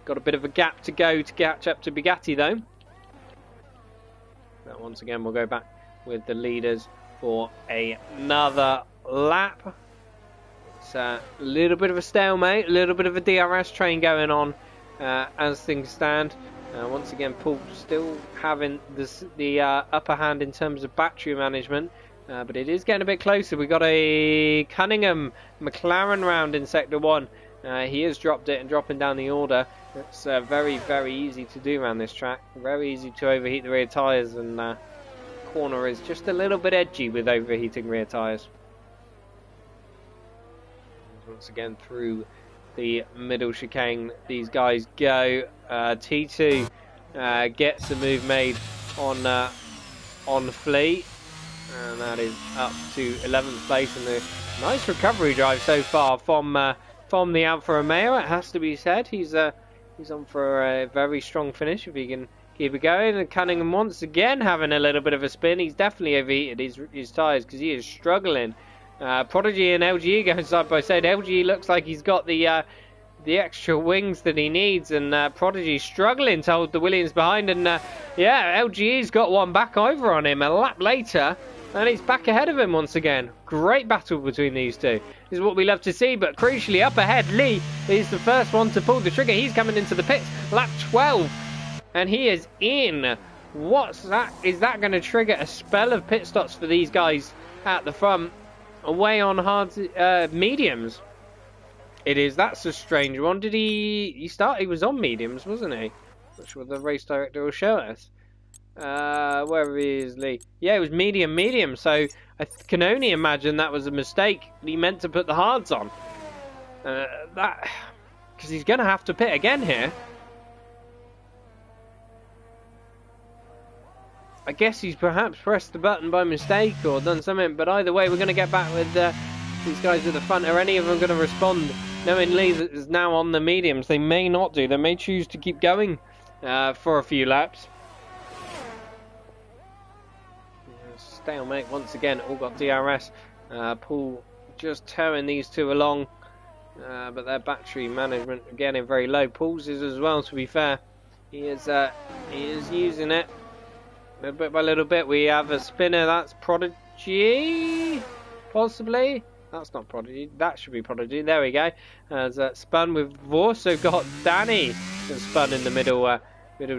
Got a bit of a gap to go to catch up to Bugatti though. But once again we'll go back with the leaders for another lap. It's a little bit of a stalemate, a little bit of a DRS train going on as things stand. Once again Paul still having the upper hand in terms of battery management. But it is getting a bit closer. We got a Cunningham McLaren round in Sector 1. He has dropped it and dropping down the order. It's very, very easy to do around this track. Very easy to overheat the rear tyres, and corner is just a little bit edgy with overheating rear tyres. Once again through the middle chicane these guys go. T2 gets a move made on Flea. And that is up to 11th place, and a nice recovery drive so far from the Alfa Romeo. It has to be said, he's on for a very strong finish if he can keep it going. And Cunningham once again having a little bit of a spin. He's definitely overheated his tyres because he is struggling. Prodigy and LGE going side by side. LGE looks like he's got the extra wings that he needs, and Prodigy struggling to hold the Williams behind. And yeah, LGE's got one back over on him a lap later. And he's back ahead of him once again. Great battle between these two. This is what we love to see, but crucially up ahead, Lee is the first one to pull the trigger. He's coming into the pits, lap 12. And he is in. What's that? Is that going to trigger a spell of pit stops for these guys at the front? Away on hard mediums. It is. That's a strange one. Did he start? He was on mediums, wasn't he? Not sure the race director will show us. Where is Lee? Yeah, it was medium, so I can only imagine that was a mistake. He meant to put the hards on. Because he's going to have to pit again here. I guess he's perhaps pressed the button by mistake or done something, but either way, we're going to get back with these guys at the front. Are any of them going to respond? Knowing Lee is now on the mediums, they may not do. They may choose to keep going for a few laps. Stalemate once again, all got DRS. Paul just towing these two along, but their battery management again in very low. Paul's is as well, to be fair. He is using it little bit by little bit. We have a spinner, that's Prodigy, possibly. That's not Prodigy. That should be Prodigy. There we go. As spun, we've also got Danny that's spun in the middle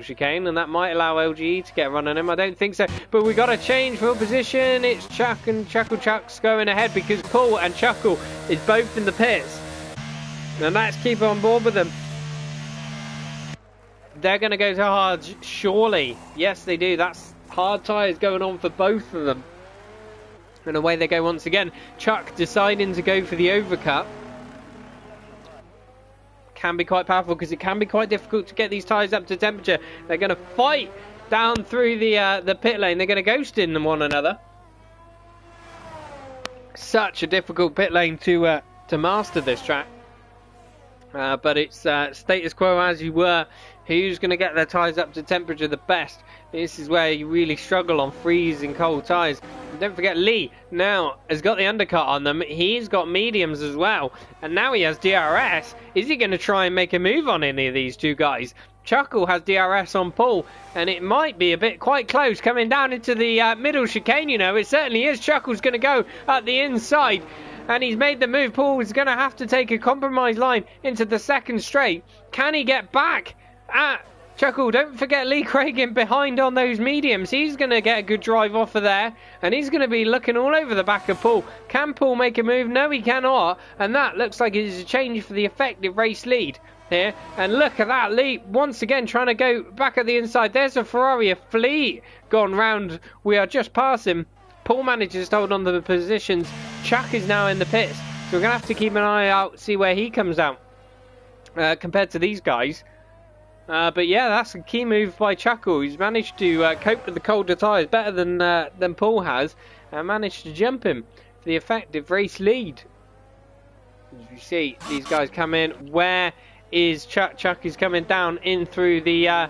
chicane, and that might allow LGE to get a run on him. I don't think so, but we got to change full position. It's Chuck and Chuck's going ahead because Paul and Chuckle is both in the pits, and let's keep on board with them. They're going to go to hard, surely. Yes, they do. That's hard tyres going on for both of them. And away they go once again. Chuck deciding to go for the overcut. Can be quite powerful because it can be quite difficult to get these tyres up to temperature. They're going to fight down through the pit lane. They're going to ghost in one another. Such a difficult pit lane to master this track. But it's status quo as you were. Who's going to get their tyres up to temperature the best? This is where you really struggle on freezing cold tyres. And don't forget, Lee now has got the undercut on them. He's got mediums as well. And now he has DRS. Is he going to try and make a move on any of these two guys? Chuckle has DRS on Paul, and it might be a bit quite close coming down into the middle chicane, you know. It certainly is. Chuckle's going to go at the inside. And he's made the move. Paul is going to have to take a compromise line into the second straight. Can he get back at Chuckle? Don't forget Lee Craig in behind on those mediums. He's going to get a good drive off of there. And he's going to be looking all over the back of Paul. Can Paul make a move? No, he cannot. And that looks like it is a change for the effective race lead here. And look at that. Lee once again trying to go back at the inside. There's a Ferrari, a fleet gone round. We are just past him. Paul manages to hold on to the positions. Chuck is now in the pits, so we're going to have to keep an eye out, see where he comes out compared to these guys. But yeah, that's a key move by Chuckle. He's managed to cope with the colder tyres better than Paul has, and managed to jump him for the effective race lead. As you see, these guys come in. Where is Chuck? Chuck is coming down in through the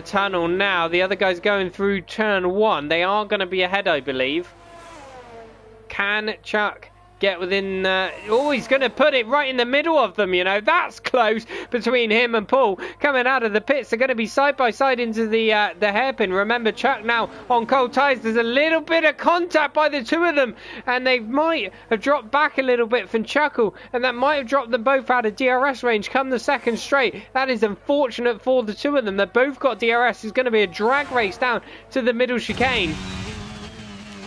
tunnel now. The other guy's going through turn one. They are going to be ahead, I believe. Can Chuck get within... oh, he's going to put it right in the middle of them, you know. That's close between him and Paul. Coming out of the pits, they're going to be side by side into the hairpin. Remember, Chuck now on cold tyres. There's a little bit of contact by the two of them, and they might have dropped back a little bit from Chuckle, and that might have dropped them both out of DRS range come the second straight. That is unfortunate for the two of them. They've both got DRS. It's going to be a drag race down to the middle chicane.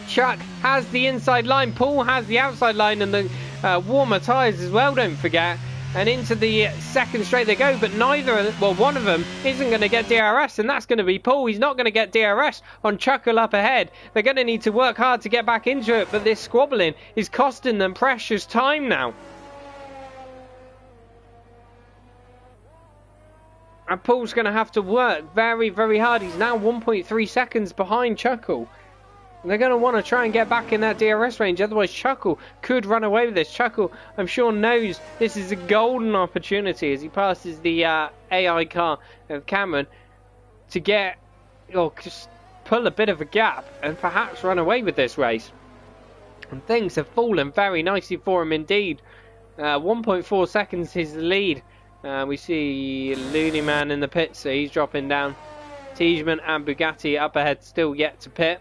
Chuck has the inside line, Paul has the outside line, and the warmer tyres as well, don't forget. And into the second straight they go, but one of them isn't going to get DRS, and that's going to be Paul. He's not going to get DRS on Chuckle up ahead. They're going to need to work hard to get back into it, but this squabbling is costing them precious time now. And Paul's going to have to work very, very hard. He's now 1.3 seconds behind Chuckle. They're going to want to try and get back in that DRS range, otherwise Chuckle could run away with this. Chuckle, I'm sure, knows this is a golden opportunity as he passes the AI car of Cameron to get, or just pull a bit of a gap and perhaps run away with this race. And things have fallen very nicely for him indeed. 1.4 seconds his lead. We see Looney Man in the pit, so he's dropping down. Tiedemann and Bugatti up ahead, still yet to pit.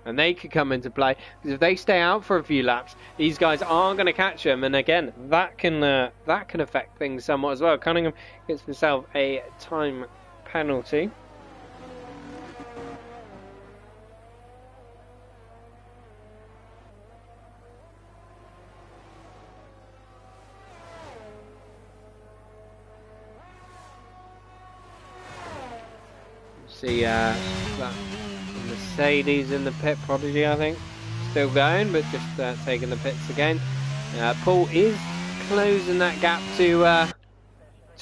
And they could come into play, because if they stay out for a few laps, these guys aren't going to catch them. And again, that can affect things somewhat as well. Cunningham gets himself a time penalty. See that Mercedes in the pit, Prodigy, I think, still going, but just taking the pits again. Paul is closing that gap to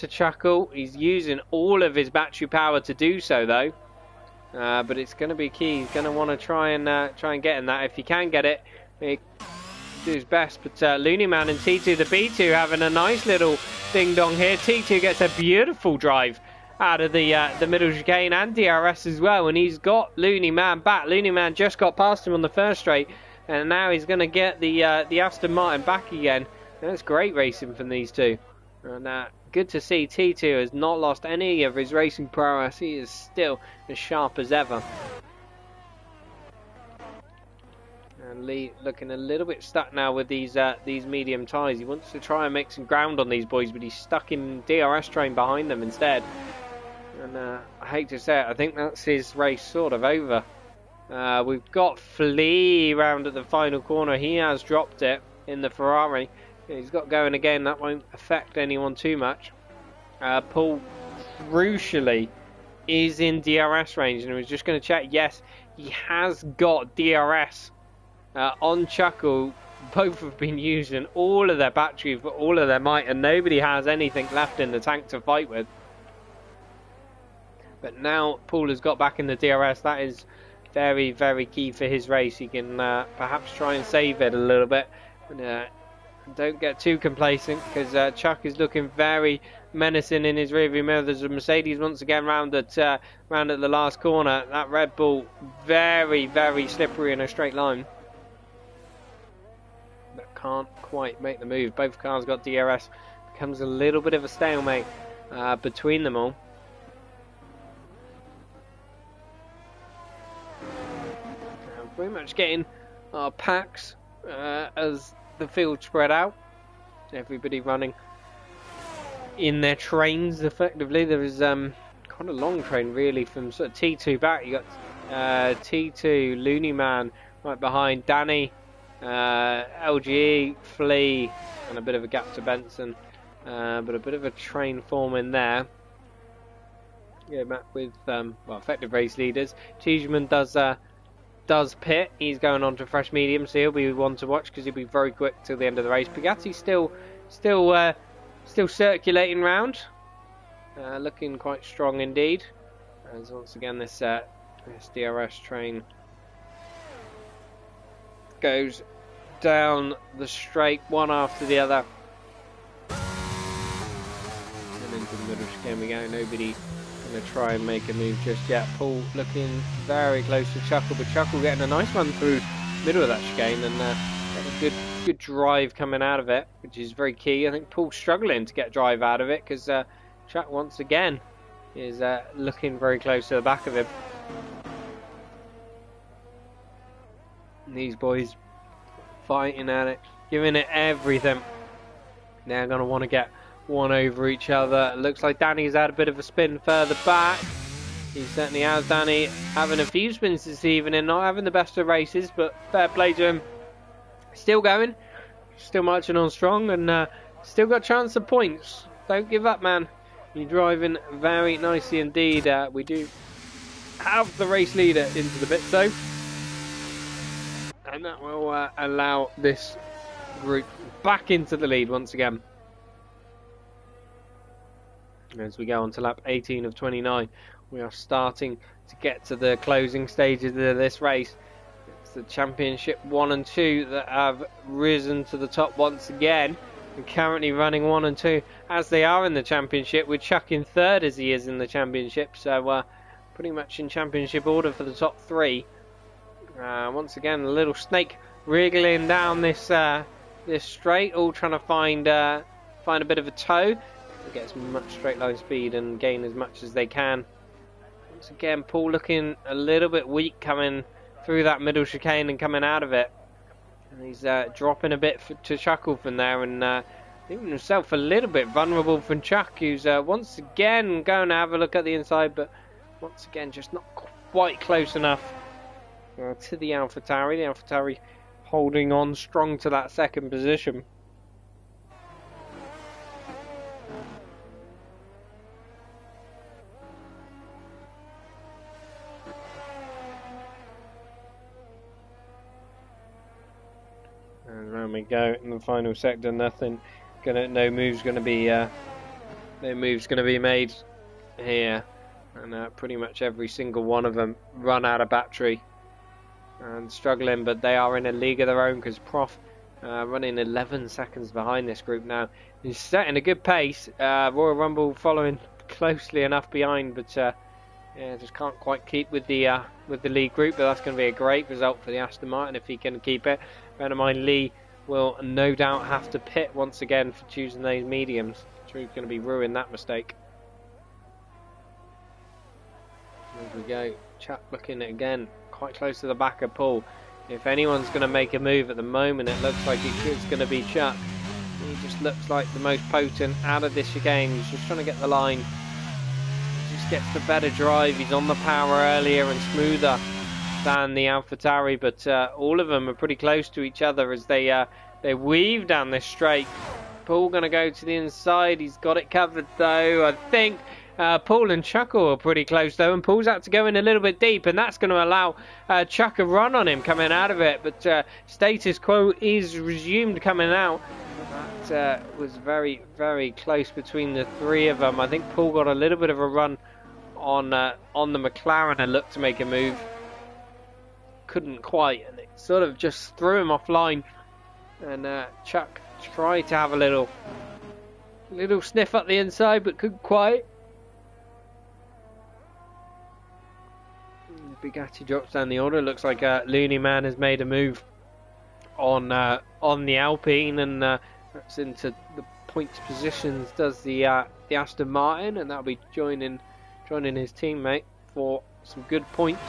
Chuckle. He's using all of his battery power to do so, though. But it's going to be key. He's going to want to try and get in that. If he can get it, he do his best. But Looney Man and T2, the B2, having a nice little ding dong here. T2 gets a beautiful drive out of the middle chicane and DRS as well, and he's got Looney Man back. Looney Man just got past him on the first straight, and now he's going to get the Aston Martin back again. And that's great racing from these two, and good to see T2 has not lost any of his racing prowess. He is still as sharp as ever. And Lee looking a little bit stuck now with these medium tyres. He wants to try and make some ground on these boys, but he's stuck in DRS train behind them instead. And I hate to say it, I think that's his race sort of over. We've got Flea round at the final corner. He has dropped it in the Ferrari. He's got going again. That won't affect anyone too much. Paul, crucially, is in DRS range, and I was just going to check. Yes, he has got DRS on Chuckle. Both have been using all of their battery for all of their might, and nobody has anything left in the tank to fight with. But now Paul has got back in the DRS. That is very, very key for his race. He can perhaps try and save it a little bit. But, don't get too complacent, because Chuck is looking very menacing in his rearview mirror. There's a Mercedes once again round at the last corner. That Red Bull very, very slippery in a straight line, but can't quite make the move. Both cars got DRS. Becomes a little bit of a stalemate between them all. Pretty much getting our packs as the field spread out. Everybody running in their trains effectively. There is quite a long train really from sort of T2 back. You got T2, Looney Man right behind, Danny, LGE, Flea, and a bit of a gap to Benson, but a bit of a train forming there. Yeah, back with well, effective race leaders. Cheeseman does pit. He's going on to fresh medium, so he'll be one to watch because he'll be very quick till the end of the race. Bugatti's still circulating round, looking quite strong indeed. As once again this DRS train goes down the straight one after the other, and into the middle chicane we go. Nobody going to try and make a move just yet. Paul looking very close to Chuckle, but Chuckle getting a nice run through the middle of that chicane, and getting a good drive coming out of it, which is very key. I think Paul's struggling to get drive out of it because Chuck once again is looking very close to the back of him. And these boys fighting at it, giving it everything. They're going to want to get one over each other. It looks like Danny's had a bit of a spin further back. He certainly has. Danny having a few spins this evening, not having the best of races, but fair play to him. Still going, still marching on strong, and still got a chance of points. Don't give up, man. You're driving very nicely indeed. We do have the race leader into the pit though, and that will allow this group back into the lead once again. As we go on to lap 18 of 29, we are starting to get to the closing stages of this race. It's the Championship 1 and 2 that have risen to the top once again, and currently running 1 and 2 as they are in the Championship, with Chuck in third as he is in the Championship, so pretty much in Championship order for the top three. Once again, a little snake wriggling down this straight, all trying to find a bit of a toe. Get as much straight line speed and gain as much as they can. Once again, Paul looking a little bit weak coming through that middle chicane and coming out of it. And he's dropping a bit to Chuckle from there, and leaving himself a little bit vulnerable from Chuck, who's once again going to have a look at the inside, but once again just not quite close enough to the AlphaTauri. The AlphaTauri holding on strong to that second position. And round we go in the final sector. No moves going to be made here, and pretty much every single one of them run out of battery and struggling, but they are in a league of their own because Prof running 11 seconds behind this group now. He's setting a good pace. Royal Rumble following closely enough behind, but just can't quite keep with the lead group. But that's going to be a great result for the Aston Martin if he can keep it. Bear in mind, Lee will no doubt have to pit once again for choosing those mediums. Drew's going to be ruining that mistake. There we go. Chuck looking again quite close to the back of Paul. If anyone's going to make a move at the moment, it looks like it's going to be Chuck. He just looks like the most potent out of this chicane. He's just trying to get the line. He just gets the better drive. He's on the power earlier and smoother than the AlphaTauri, but all of them are pretty close to each other as they weave down this straight. Paul going to go to the inside. He's got it covered though. I think Paul and Chuckle are pretty close though, and Paul's out to go in a little bit deep, and that's going to allow Chuck a run on him coming out of it. But status quo is resumed coming out. That was very, very close between the three of them. I think Paul got a little bit of a run on the McLaren and looked to make a move. Couldn't quite, and it sort of just threw him offline. And Chuck tried to have a little sniff up the inside, but couldn't quite. Bugatti drops down the order. Looks like Looney Man has made a move on the Alpine, and that's into the points positions. Does the Aston Martin, and that'll be joining his teammate for some good points.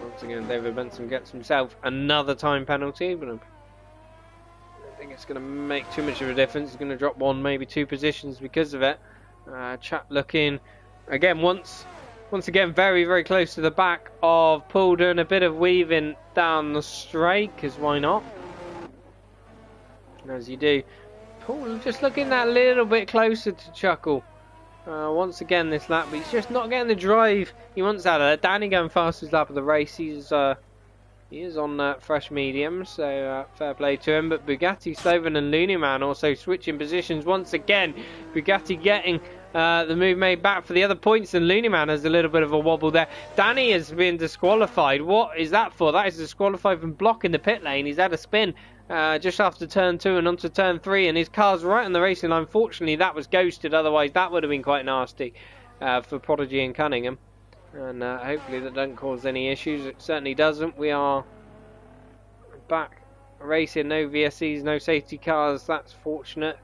Once again, David Benson gets himself another time penalty, but I don't think it's going to make too much of a difference. He's going to drop one, maybe two positions because of it. Chap looking again once again very, very close to the back of Paul, doing a bit of weaving down the straight, because why not? As you do. Paul just looking that little bit closer to Chuckle. Once again this lap, but he's just not getting the drive he wants out of it. Danny going fastest lap of the race. He is on fresh medium, so fair play to him. But Bugatti, Sloven and Looney Man also switching positions once again. Bugatti getting the move made back for the other points, and Looney Man has a little bit of a wobble there. Danny has been disqualified. What is that for? That is disqualified from blocking the pit lane. He's had a spin just after turn 2 and onto turn 3, and his car's right on the racing line. Fortunately, that was ghosted, otherwise that would have been quite nasty for Prodigy and Cunningham. And hopefully that doesn't cause any issues. It certainly doesn't. We are back racing, no VSCs, no safety cars. That's fortunate.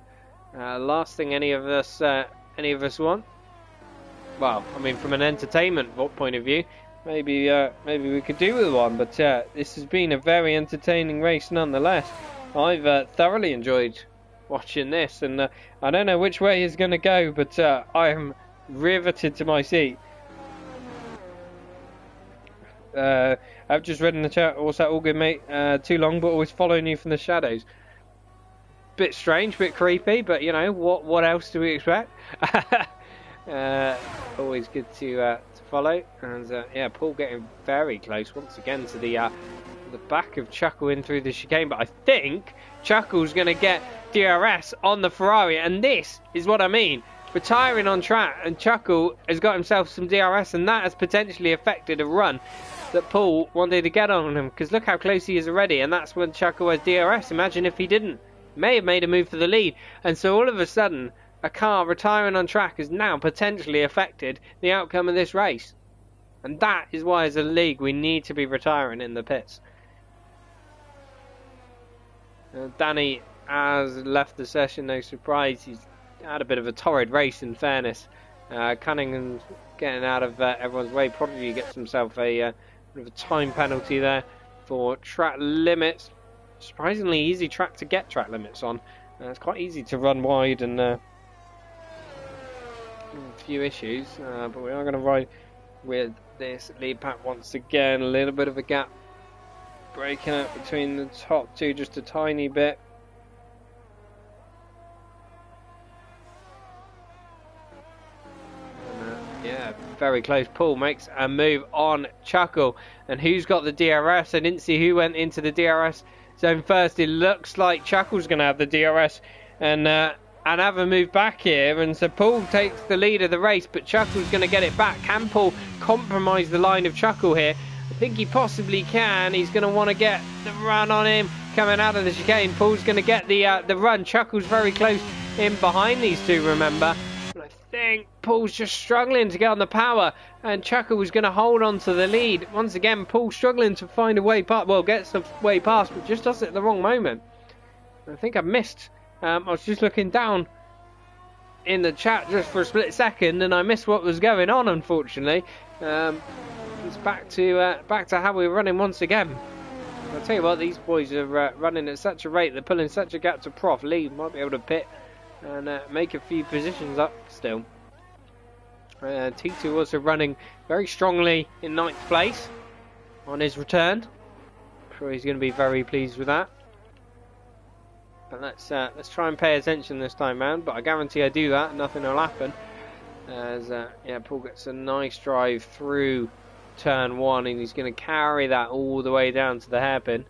Last thing any of us want. Well, I mean, from an entertainment point of view, maybe we could do with one. But this has been a very entertaining race nonetheless. I've thoroughly enjoyed watching this, and I don't know which way it's going to go, but I am riveted to my seat. I've just read in the chat, also all good mate, too long but always following you from the shadows. Bit strange, bit creepy, but you know, what else do we expect? Always good to follow. And yeah, Paul getting very close once again to the back of Chuckle in through the chicane, but I think Chuckle's going to get DRS on the Ferrari, and this is what I mean. Retiring on track, and Chuckle has got himself some DRS, and that has potentially affected a run that Paul wanted to get on him, because look how close he is already, and that's when Chuckle has DRS. Imagine if he didn't. May have made a move for the lead, and so all of a sudden a car retiring on track has now potentially affected the outcome of this race, and that is why as a league we need to be retiring in the pits. Danny has left the session, no surprise. He's had a bit of a torrid race in fairness. Cunningham's getting out of everyone's way. Prodigy gets himself a bit of a time penalty there for track limits. Surprisingly easy track to get track limits on. It's quite easy to run wide, and a few issues, but we are going to ride with this lead pack once again. A little bit of a gap breaking up between the top two, just a tiny bit. Yeah, very close. Paul makes a move on Chuckle, and who's got the DRS? I didn't see who went into the DRS zone first. It looks like Chuckle's going to have the DRS and have a move back here, and so Paul takes the lead of the race, but Chuckle's going to get it back. Can Paul compromise the line of Chuckle here? I think he possibly can. He's going to want to get the run on him coming out of the chicane. Paul's going to get the run. Chuckle's very close in behind these two, remember. But I think Paul's just struggling to get on the power, and Chuckle was going to hold on to the lead. Once again, Paul struggling to find a way past. Well, gets the way past, but just does it at the wrong moment. I think I missed. I was just looking down in the chat just for a split second, and I missed what was going on, unfortunately. it's back to how we're running once again. I'll tell you what, these boys are running at such a rate, they're pulling such a gap to Prof. Lee might be able to pit and make a few positions up still. T2 also running very strongly in 9th place on his return. I'm sure he's going to be very pleased with that. But let's try and pay attention this time round. But I guarantee I do that, nothing will happen. As Paul gets a nice drive through turn 1, and he's going to carry that all the way down to the hairpin.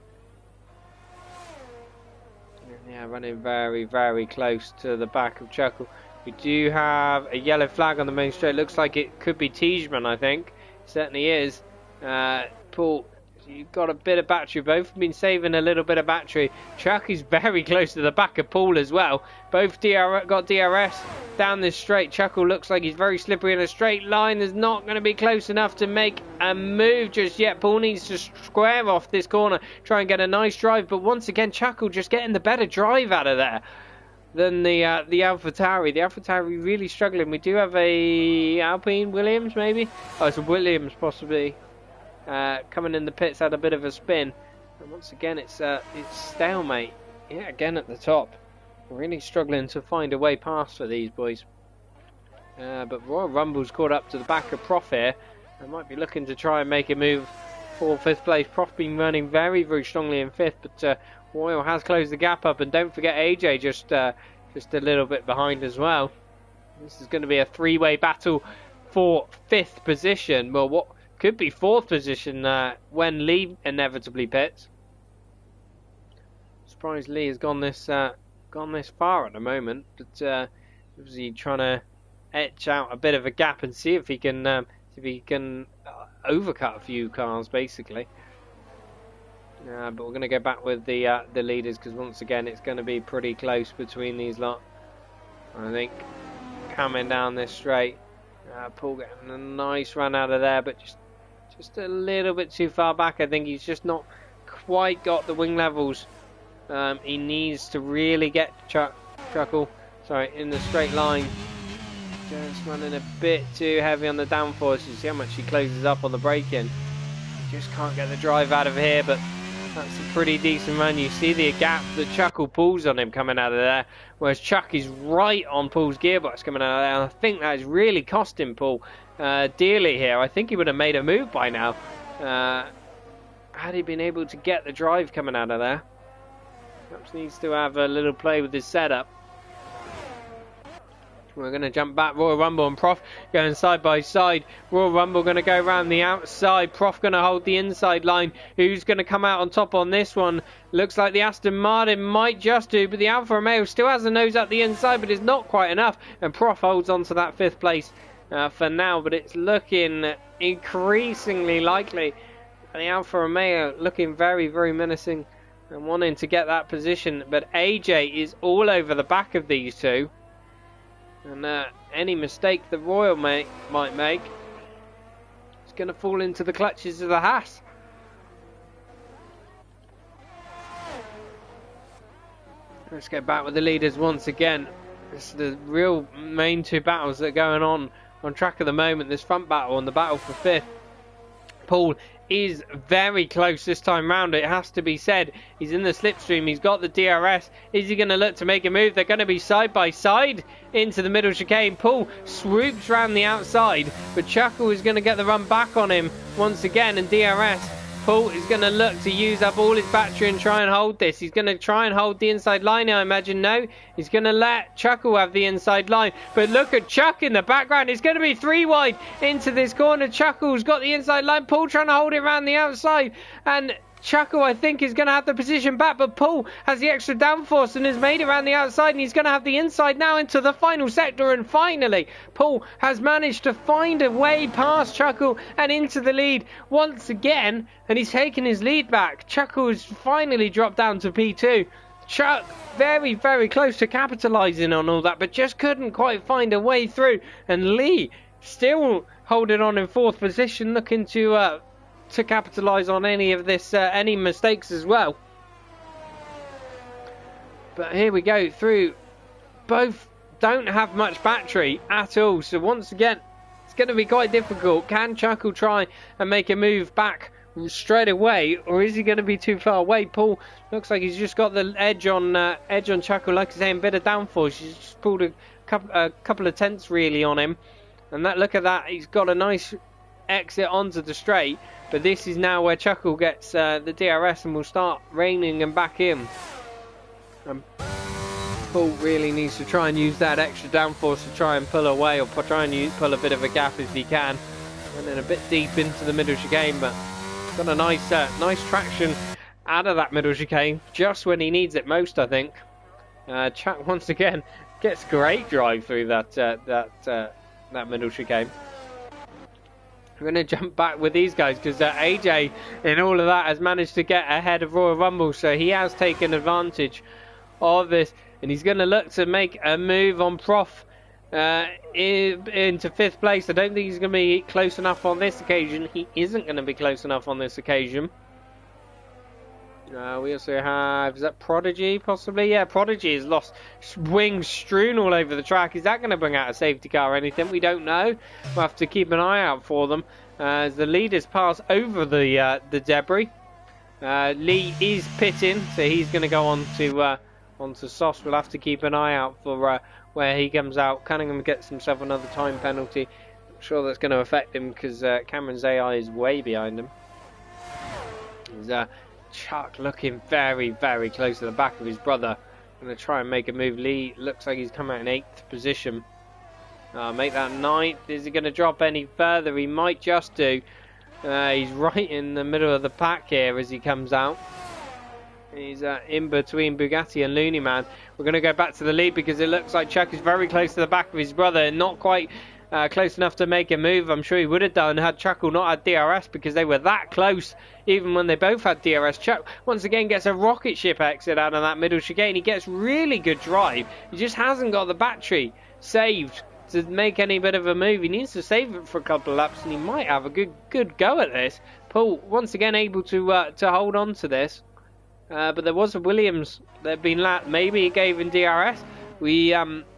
Yeah, running very, very close to the back of Chuckle. We do have a yellow flag on the main straight. Looks like it could be Tiedemann, I think. It certainly is. Paul, you've got a bit of battery. Both have been saving a little bit of battery. Chuck is very close to the back of Paul as well. Both got DRS down this straight. Chuckle looks like he's very slippery in a straight line. Is not going to be close enough to make a move just yet. Paul needs to square off this corner, try and get a nice drive. But once again, Chuckle just getting the better drive out of there than the AlphaTauri. The AlphaTauri really struggling. We do have a Alpine Williams, maybe? Oh, it's a Williams possibly. Coming in the pits, had a bit of a spin, and once again it's stalemate. Yeah, again at the top. We're really struggling to find a way past for these boys. But Royal Rumble's caught up to the back of Prof here. I might be looking to try and make a move for 5th place. Prof been running very, very strongly in 5th, but Royal has closed the gap up, and don't forget AJ just a little bit behind as well. This is going to be a 3-way battle for 5th position. Well, what could be 4th position when Lee inevitably pits. Surprised Lee has gone this far at the moment, but obviously trying to etch out a bit of a gap and see if he can overcut a few cars basically. But we're going to go back with the leaders, because once again it's going to be pretty close between these lot. I think coming down this straight, Paul getting a nice run out of there, but just a little bit too far back. I think he's just not quite got the wing levels he needs to really get Chuckle in the straight line. Just running a bit too heavy on the downforce. You see how much he closes up on the braking. Just can't get the drive out of here, but that's a pretty decent run. You see the gap that Chuckle pulls on him coming out of there, whereas Chuck is right on Paul's gearbox coming out of there. And I think that is really costing Paul dearly here. I think he would have made a move by now had he been able to get the drive coming out of there. Perhaps needs to have a little play with his setup. We're going to jump back. Royal Rumble and Prof going side by side. Royal Rumble going to go around the outside. Prof going to hold the inside line. Who's going to come out on top on this one? Looks like the Aston Martin might just do, but the Alfa Romeo still has a nose up the inside, but it's not quite enough. And Prof holds on to that 5th place for now, but it's looking increasingly likely. The Alfa Romeo looking very, very menacing and wanting to get that position, but AJ is all over the back of these two. And any mistake the Royal might make is going to fall into the clutches of the Haas. Let's get back with the leaders once again. This is the real main two battles that are going on track at the moment. This front battle and the battle for 5th. Paul is very close this time round, it has to be said. He's in the slipstream, he's got the DRS. Is he going to look to make a move? They're going to be side by side into the middle chicane. Paul swoops round the outside, but Chuckle is going to get the run back on him once again, and DRS. Paul is going to look to use up all his battery and try and hold this. He's going to try and hold the inside line, I imagine. No, he's going to let Chuckle have the inside line. But look at Chuck in the background. It's going to be 3 wide into this corner. Chuckle's got the inside line. Paul trying to hold it around the outside. And Chuckle, I think, is going to have the position back, but Paul has the extra downforce and has made it around the outside, and he's going to have the inside now into the final sector. And finally, Paul has managed to find a way past Chuckle and into the lead once again, and he's taken his lead back. Chuckle has finally dropped down to P2. Chuck very, very close to capitalising on all that, but just couldn't quite find a way through. And Lee still holding on in 4th position, looking to capitalise on any of this, any mistakes as well. But here we go through. Both don't have much battery at all, so once again It's going to be quite difficult. Can Chuckle try and make a move back straight away, or is he going to be too far away? Paul looks like he's just got the edge on Chuckle. Like I say, a bit of downforce. He's just pulled a couple of tenths really on him, and look at that. He's got a nice exit onto the straight, but this is now where Chuckle gets the DRS and will start reining him back in. Paul really needs to try and use that extra downforce to try and pull away, or try and pull a bit of a gap if he can, and then a bit deep into the middle chicane, but got a nice traction out of that middle chicane just when he needs it most, I think. Chuck once again gets great drive through that middle chicane. We're going to jump back with these guys because AJ in all of that has managed to get ahead of Royal Rumble, so he has taken advantage of this, and he's going to look to make a move on Prof into 5th place. I don't think he's going to be close enough on this occasion. He isn't going to be close enough on this occasion. We also have, is that Prodigy possibly? Yeah, Prodigy has lost wings strewn all over the track. Is that going to bring out a safety car or anything? We don't know. We'll have to keep an eye out for them as the leaders pass over the debris. Lee is pitting, so he's going to go on to onto Sauce. We'll have to keep an eye out for where he comes out. Cunningham gets himself another time penalty. I'm sure that's going to affect him because Cameron's AI is way behind him. There's Chuck looking very, very close to the back of his brother. Going to try and make a move. Lee looks like he's come out in 8th position. Make that 9th. Is he going to drop any further? He might just do. He's right in the middle of the pack here as he comes out. He's in between Bugatti and Looney Man. We're going to go back to the lead because it looks like Chuck is very close to the back of his brother. Not quite close enough to make a move. I'm sure he would have done had Chuckle not had DRS, because they were that close even when they both had DRS. Chuck once again gets a rocket ship exit out of that middle chicane. He gets really good drive. He just hasn't got the battery saved to make any bit of a move. He needs to save it for a couple of laps, and he might have a good go at this. Paul once again able to hold on to this. But there was a Williams that had been lapped. Maybe he gave him DRS. We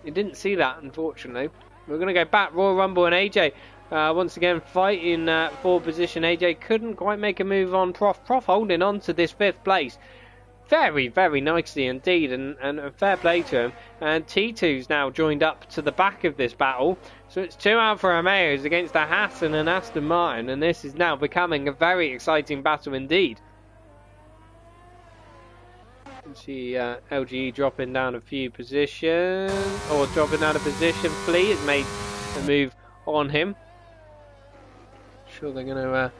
didn't see that, unfortunately. We're going to go back. Royal Rumble and AJ once again fighting for position. AJ couldn't quite make a move on Prof. Prof holding on to this 5th place very, very nicely indeed, and fair play to him. And T2's now joined up to the back of this battle. So it's 2 Alfa Romeos against a Haas and an Aston Martin, and this is now becoming a very exciting battle indeed. See LGE dropping down a few positions, or dropping out of position. Flea has made a move on him. Sure, they're going to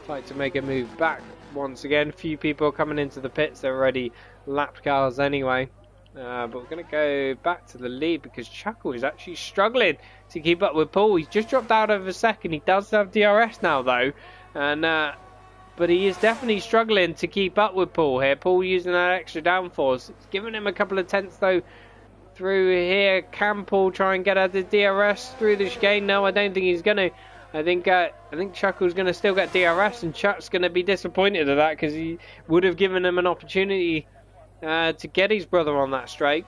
fight to make a move back once again. Few people coming into the pits. They're already lapped cars anyway. But we're going to go back to the lead because Chuckle is actually struggling to keep up with Paul. He's just dropped out of a second. He does have DRS now though, and but he is definitely struggling to keep up with Paul here. Paul using that extra downforce. It's giving him a couple of tenths though through here. Can Paul try and get out the DRS through the chicane? No, I don't think he's going to. I think Chuckle's going to still get DRS, and Chuck's going to be disappointed at that because he would have given him an opportunity to get his brother on that straight.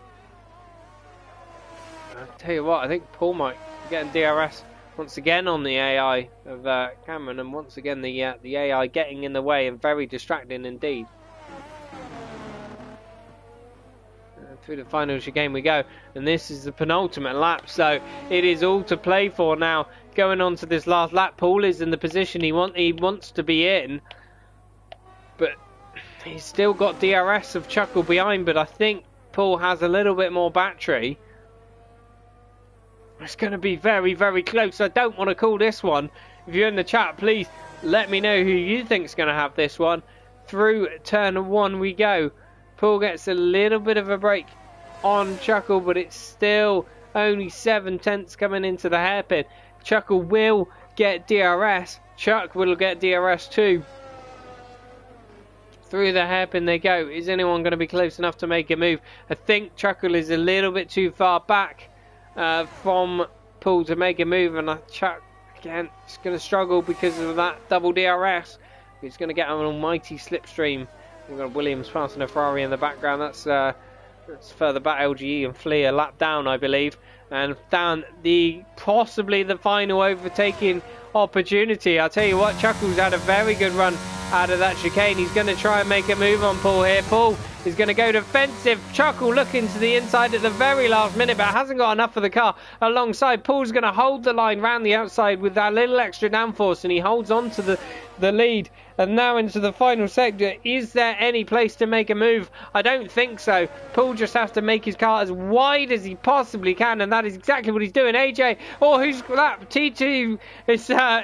I'll tell you what, I think Paul might be getting DRS once again on the AI of Cameron, and once again the AI getting in the way and very distracting indeed. Through the final chicane we go, and this is the penultimate lap, so it is all to play for now. Going on to this last lap, Paul is in the position he wants to be in, but he's still got DRS of Chuckle behind, but I think Paul has a little bit more battery. It's going to be very, very close. I don't want to call this one. If you're in the chat, please let me know who you think's going to have this one. Through turn 1 we go. Paul gets a little bit of a break on Chuckle, but it's still only 7 tenths coming into the hairpin. Chuckle will get DRS. Chuck will get DRS too. Through the hairpin they go. Is anyone going to be close enough to make a move? I think Chuckle is a little bit too far back from Paul to make a move, and Chuck again is going to struggle because of that double DRS. He's going to get an almighty slipstream. We've got Williams passing a Ferrari in the background. That's It's further back, LGE and Flea a lap down, I believe, and down the possibly the final overtaking opportunity. I'll tell you what, Chuckles had a very good run out of that chicane. He's going to try and make a move on Paul here. Paul is going to go defensive. Chuckle looking to the inside at the very last minute, but hasn't got enough of the car alongside. Paul's going to hold the line round the outside with that little extra downforce, and he holds on to the lead. And now into the final sector. Is there any place to make a move? I don't think so. Paul just has to make his car as wide as he possibly can, and that is exactly what he's doing. AJ, who's that? T2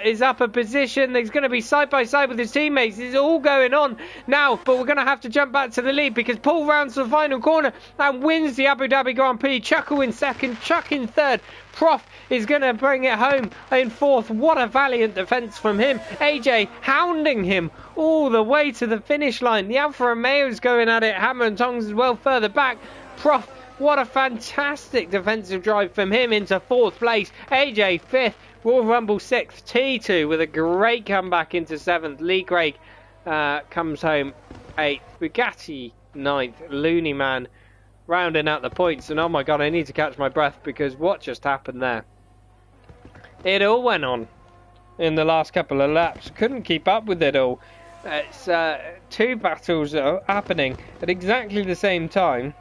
is up a position. He's going to be side by side with his teammates. It's all going on now, but we're going to have to jump back to the lead because Paul rounds the final corner and wins the Abu Dhabi Grand Prix. Chuckle in second, Chuck in third. Prof is going to bring it home in fourth. What a valiant defence from him. AJ hounding him all the way to the finish line. The Alfa Romeo's going at it, hammer and tongs as well further back. Prof, what a fantastic defensive drive from him into fourth place. AJ fifth, Royal Rumble sixth, T2 with a great comeback into seventh. Lee Craig comes home eighth, Bugatti ninth, Looney Man rounding out the points. And oh my god, I need to catch my breath because what just happened there? It all went on in the last couple of laps. Couldn't keep up with it all. It's two battles that are happening at exactly the same time.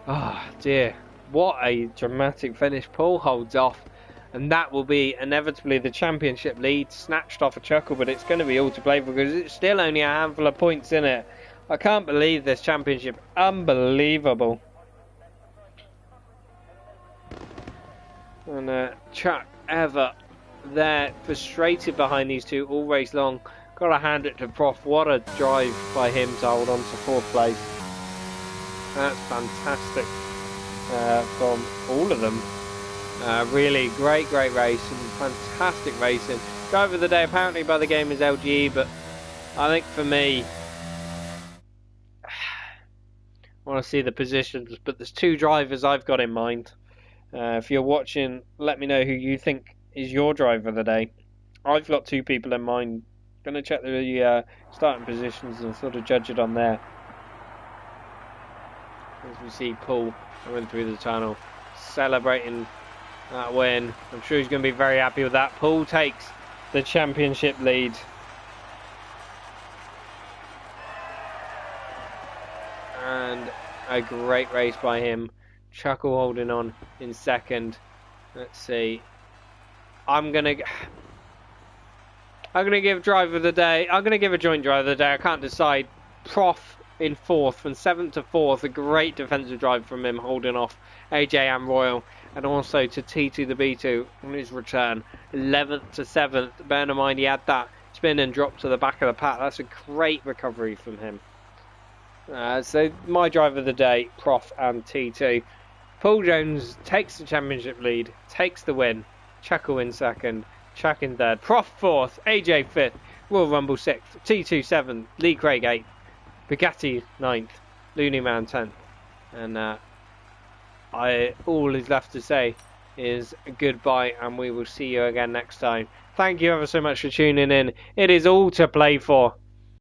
Oh dear, what a dramatic finish. Paul holds off, and that will be inevitably the championship lead snatched off a Chuckle, but it's going to be all to play for because it's still only a handful of points in it. I can't believe this championship. Unbelievable. And Chuck Ever there, frustrated behind these two all race long. Got to hand it to Prof. What a drive by him to hold on to fourth place. That's fantastic from all of them. Really great race and fantastic racing. Driver of the day apparently by the game is LGE, but I think for me, I want to see the positions, but there's two drivers I've got in mind. If you're watching, let me know who you think is your driver of the day. I've got two people in mind. Going to check the starting positions and sort of judge it on there. As we see Paul coming through the tunnel, celebrating that win. I'm sure he's going to be very happy with that. Paul takes the championship lead. And a great race by him. Chuckle holding on in second. Let's see. I'm gonna give driver of the day. I'm gonna give a joint driver of the day. I can't decide. Prof in fourth, from seventh to fourth. A great defensive drive from him, holding off AJ and Royal, and also to T2 the B2 on his return. 11th to 7th. Bear in mind he had that spin and drop to the back of the pack. That's a great recovery from him. So my driver of the day, Prof and T2. Paul Jones takes the championship lead, takes the win. Chuckle in second, Chuck in third, Prof fourth, AJ fifth, Royal Rumble sixth, T2 seventh, Lee Craig eighth, Bugatti ninth, Looney Man 10th. And all is left to say is goodbye, and we will see you again next time. Thank you ever so much for tuning in. It is all to play for.